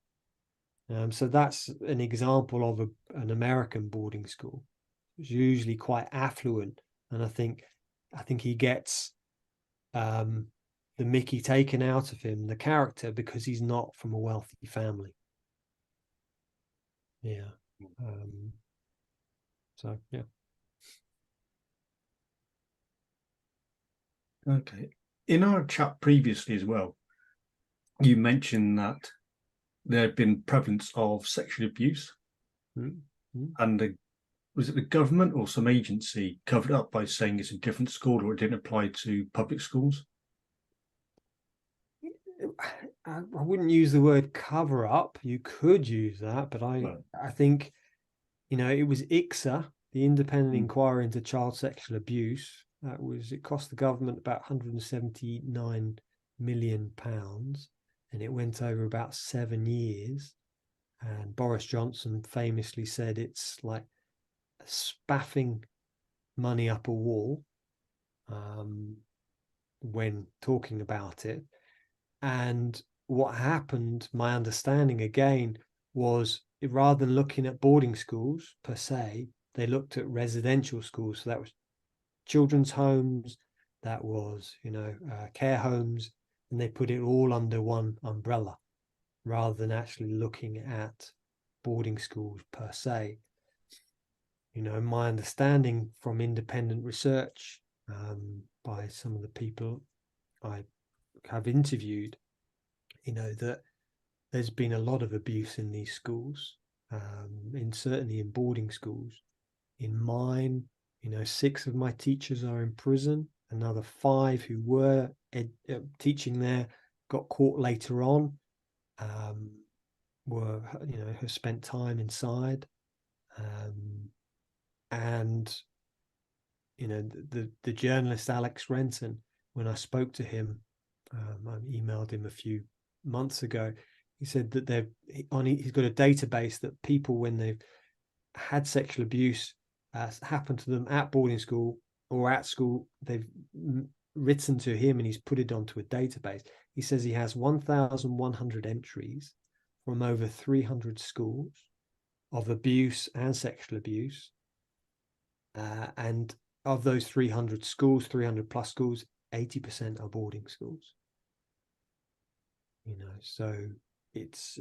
Speaker 3: So that's an example of an American boarding school. It's usually quite affluent, and I think he gets the Mickey taken out of him, the character, because he's not from a wealthy family. Yeah. So yeah.
Speaker 1: Okay. In our chat previously as well, you mentioned that there had been prevalence of sexual abuse, and was it the government or some agency covered up by saying it's a different school or it didn't apply to public schools?
Speaker 3: I wouldn't use the word cover up. You could use that, but
Speaker 1: Right.
Speaker 3: I think, you know, it was ICSA, the Independent
Speaker 1: Mm.
Speaker 3: Inquiry into Child Sexual Abuse. It cost the government about £179 million, and it went over about 7 years. And Boris Johnson famously said it's like spaffing money up a wall when talking about it. And what happened, my understanding again, was rather than looking at boarding schools per se, they looked at residential schools. So that was children's homes, that was, you know, care homes, and they put it all under one umbrella rather than actually looking at boarding schools per se. You know, my understanding from independent research by some of the people I have interviewed, you know, that there's been a lot of abuse in these schools, certainly in boarding schools. In mine, you know, 6 of my teachers are in prison. Another 5 who were teaching there got caught later on, have spent time inside. And, you know, the journalist Alex Renton, when I spoke to him, I emailed him a few months ago. He said that he's got a database that people, when they've had sexual abuse happen to them at boarding school or at school, they've written to him and he's put it onto a database. He says he has 1,100 entries from over 300 schools of abuse and sexual abuse. And of those 300 schools, 300 plus schools, 80% are boarding schools. You know, so it's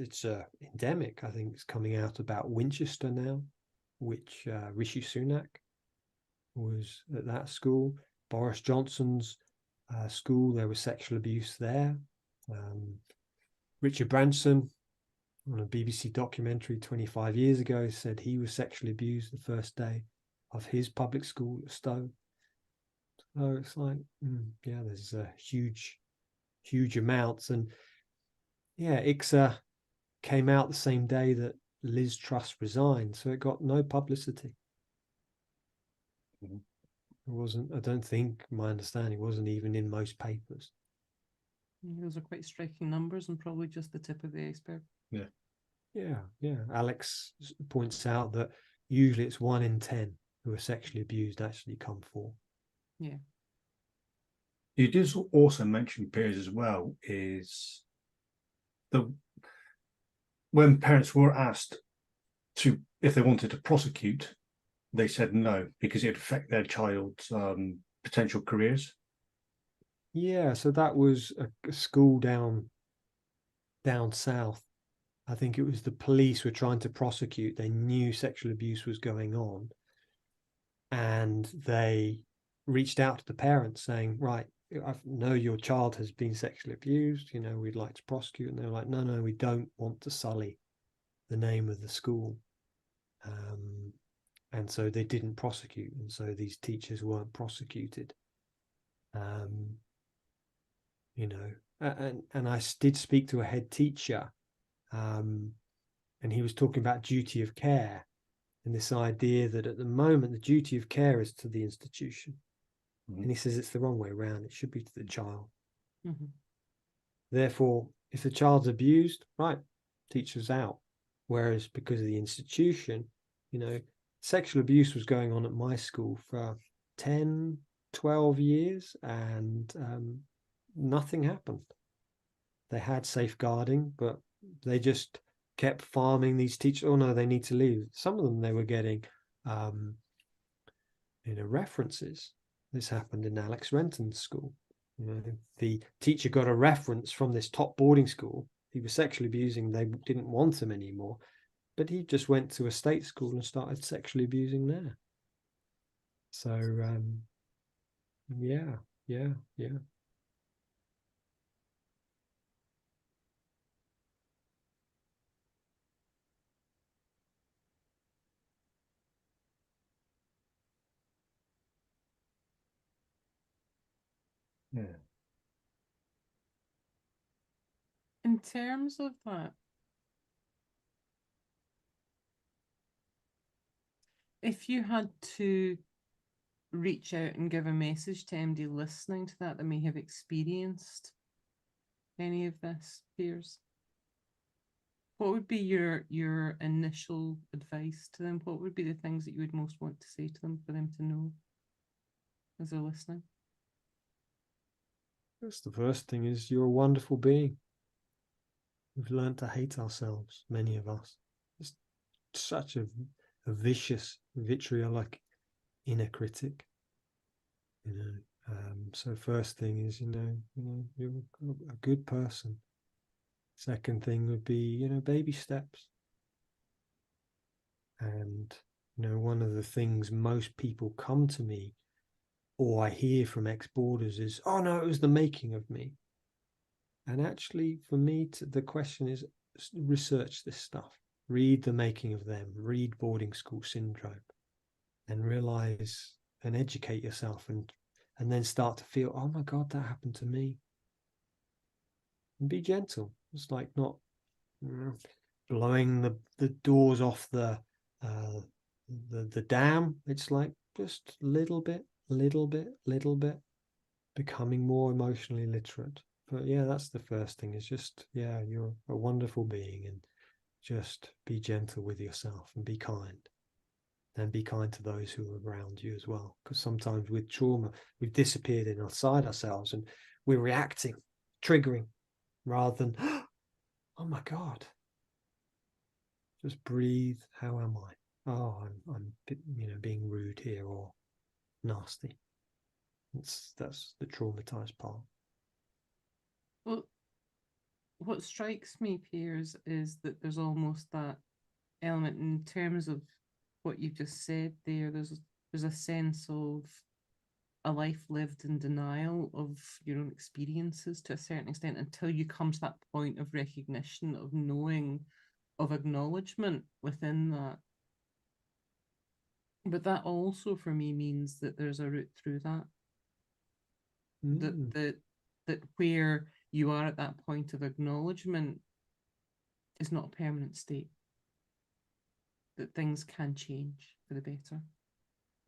Speaker 3: endemic. I think it's coming out about Winchester now, which Rishi Sunak was at that school. Boris Johnson's school, there was sexual abuse there. Richard Branson, on a BBC documentary 25 years ago, said he was sexually abused the first day of his public school at Stowe. So it's like, yeah, there's huge amounts. And yeah, ICSA came out the same day that Liz Truss resigned, so it got no publicity.
Speaker 1: Mm-hmm.
Speaker 3: It wasn't, I don't think, my understanding, wasn't even in most papers.
Speaker 2: Those are quite striking numbers and probably just the tip of the iceberg.
Speaker 3: Yeah. Alex points out that usually it's 1 in 10 who are sexually abused actually come forward.
Speaker 2: Yeah.
Speaker 1: You did also mention, Piers, as well, is when parents were asked if they wanted to prosecute, they said no because it would affect their child's potential careers.
Speaker 3: Yeah, so that was a school down south. I think it was the police were trying to prosecute. They knew sexual abuse was going on, and they reached out to the parents saying, right, I know your child has been sexually abused, you know, we'd like to prosecute. And they're like, no, we don't want to sully the name of the school. And so they didn't prosecute. And so these teachers weren't prosecuted. You know, and I did speak to a head teacher, and he was talking about duty of care and this idea that at the moment the duty of care is to the institution. And he says it's the wrong way around. It should be to the child.
Speaker 2: Mm-hmm.
Speaker 3: Therefore, if the child's abused, right, teacher's out. Whereas because of the institution, you know, sexual abuse was going on at my school for 10, 12 years and nothing happened. They had safeguarding, but they just kept farming these teachers. Oh no, they need to leave. Some of them, they were getting, references. This happened in Alex Renton's school. You know, the teacher got a reference from this top boarding school. He was sexually abusing. They didn't want him anymore, but he just went to a state school and started sexually abusing there. So, yeah.
Speaker 1: Yeah.
Speaker 2: In terms of that, if you had to reach out and give a message to MD listening to that may have experienced any of this, Piers, what would be your initial advice to them? What would be the things that you would most want to say to them for them to know as they're listening?
Speaker 3: That's the first thing is you're a wonderful being. We've learned to hate ourselves, many of us. It's such a vicious, vitriolic inner critic. So first thing is, you're a good person. Second thing would be, baby steps. And, one of the things most people come to me or I hear from ex-boarders is, oh no, it was the making of me. And actually for me, the question is research this stuff, read The Making of Them, read Boarding School Syndrome, and realize and educate yourself and then start to feel, oh my God, that happened to me. And be gentle. It's like not blowing the doors off the dam. It's like just little bit, becoming more emotionally literate. But yeah, that's the first thing is just, you're a wonderful being and just be gentle with yourself and be kind. And be kind to those who are around you as well. Because sometimes with trauma, we've disappeared inside ourselves and we're reacting, triggering, rather than, oh my God. Just breathe. How am I? Oh, I'm being rude here or nasty. That's the traumatized part.
Speaker 2: Well, what strikes me, Piers, is that there's almost that element in terms of what you've just said there. There's a sense of a life lived in denial of your own experiences to a certain extent until you come to that point of recognition, of knowing, of acknowledgement within that. But that also for me means that there's a route through that. That where you are at that point of acknowledgement is not a permanent state. That things can change for the better.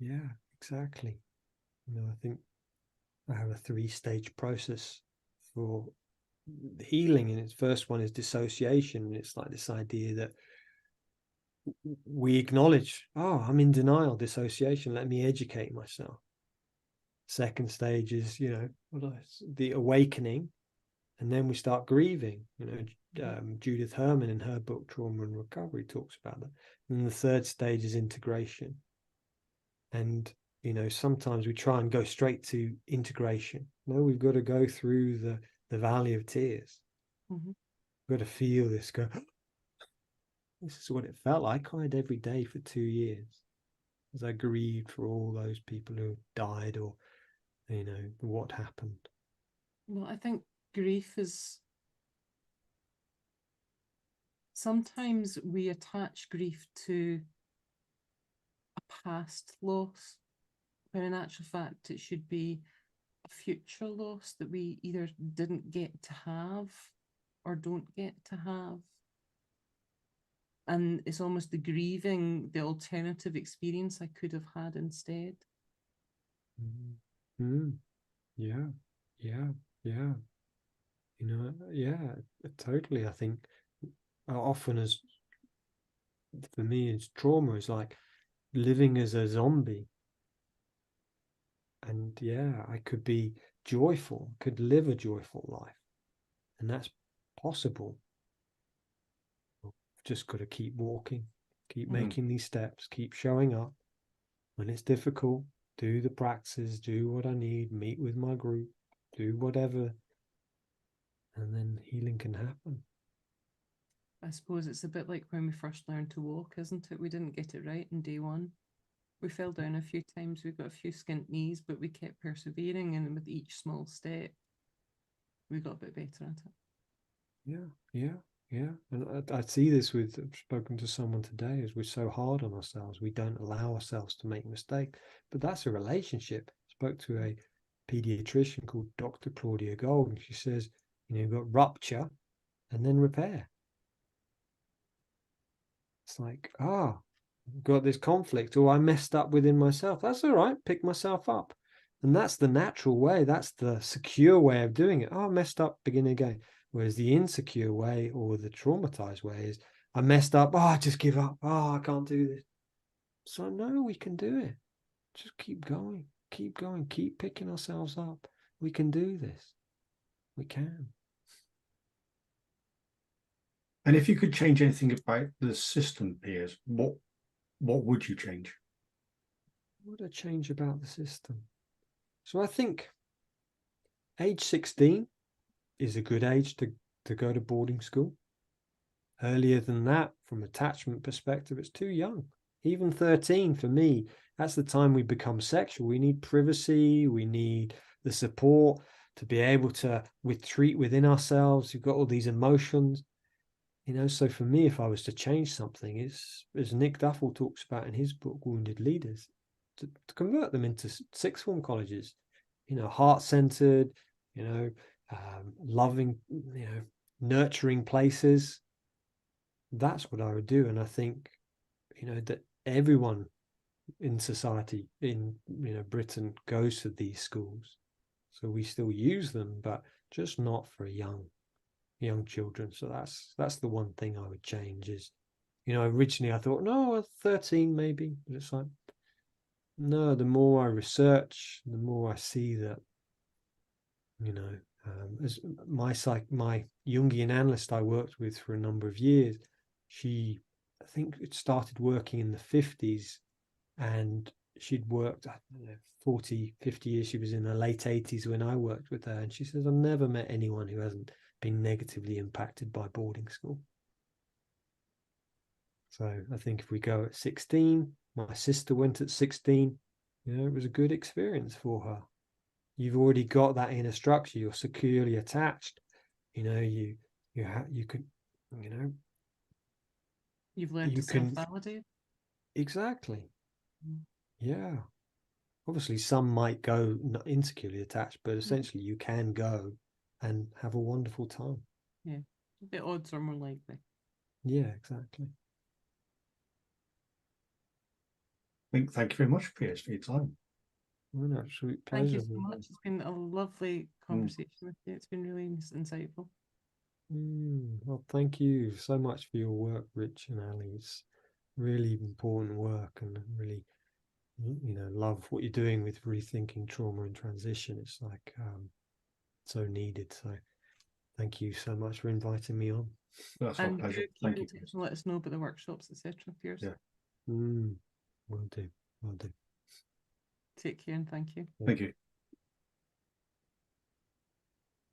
Speaker 3: Yeah, exactly. I think I have a 3-stage process for healing, and its first one is dissociation. And it's like this idea that we acknowledge, oh, I'm in denial, dissociation, let me educate myself. Second stage is, the awakening, and then we start grieving. Judith Herman in her book Trauma and Recovery talks about that. And the third stage is integration. And sometimes we try and go straight to integration. No, we've got to go through the valley of tears.
Speaker 2: Mm-hmm.
Speaker 3: We've got to feel this, go, this is what it felt like. I cried every day for 2 years as I grieved for all those people who died or what happened.
Speaker 2: Well, I think grief is, sometimes we attach grief to a past loss, when in actual fact it should be a future loss that we either didn't get to have or don't get to have. And it's almost the grieving, the alternative experience I could have had instead.
Speaker 3: Yeah. Totally. I think often, as for me, it's trauma is like living as a zombie. And I could be joyful, could live a joyful life. And that's possible. Just got to keep walking, keep making these steps, keep showing up. When it's difficult, do the practices, do what I need, meet with my group, do whatever. And then healing can happen.
Speaker 2: I suppose it's a bit like when we first learned to walk, isn't it? We didn't get it right in day one. We fell down a few times, we got a few skint knees, but we kept persevering, and with each small step, we got a bit better at it.
Speaker 3: Yeah. And I see this with, I've spoken to someone today, as we're so hard on ourselves. We don't allow ourselves to make mistakes. But that's a relationship. I spoke to a pediatrician called Dr. Claudia Gold, and she says, you've got rupture, and then repair. It's like, got this conflict, or I messed up within myself. That's all right. Pick myself up. And that's the natural way. That's the secure way of doing it. I messed up, begin again. Whereas the insecure way, or the traumatized way, is I messed up. I just give up. I can't do this. So no, we can do it. Just keep going, keep picking ourselves up. We can do this. We can.
Speaker 1: And if you could change anything about the system, Piers, what would you change?
Speaker 3: What would I change about the system? So I think age 16 is a good age to go to boarding school. Earlier than that, from attachment perspective, it's too young. Even 13 for me, that's the time we become sexual. We need privacy. We need the support to be able to retreat within ourselves. You've got all these emotions. So for me, if I was to change something, it's, as Nick Duffel talks about in his book, Wounded Leaders, to convert them into sixth form colleges, heart-centered, loving, nurturing places. That's what I would do. And I think, that everyone in society, in, Britain, goes to these schools. So we still use them, but just not for young children. So that's the one thing I would change is, originally I thought, no, 13 maybe. But it's like, no, the more I research, the more I see that, as my Jungian analyst I worked with for a number of years, she, I think it started working in the 50s, and she'd worked, 40, 50 years. She was in her late 80s when I worked with her. And she says, I've never met anyone who hasn't been negatively impacted by boarding school. So I think if we go at 16, my sister went at 16, it was a good experience for her. You've already got that inner structure. You're securely attached. You could,
Speaker 2: you've learned to self-validate.
Speaker 3: Exactly. Yeah. Obviously, some might go not insecurely attached, but essentially you can go and have a wonderful time.
Speaker 2: Yeah. The odds are more likely.
Speaker 3: Yeah, exactly.
Speaker 1: Thank you very much, Piers, for your time.
Speaker 3: An absolute
Speaker 2: Thank
Speaker 3: pleasure.
Speaker 2: you so much. It's been a lovely conversation with you. It's been really insightful.
Speaker 3: Well, thank you so much for your work, Rich and Ali. It's really important work, and really, love what you're doing with rethinking trauma and transition. It's like so needed. So thank you so much for inviting me on.
Speaker 1: That's my pleasure. Thank you.
Speaker 2: Let us know about the workshops, etc. Piers.
Speaker 1: Yeah.
Speaker 3: Will do.
Speaker 2: Take care and thank you.
Speaker 1: Thank you.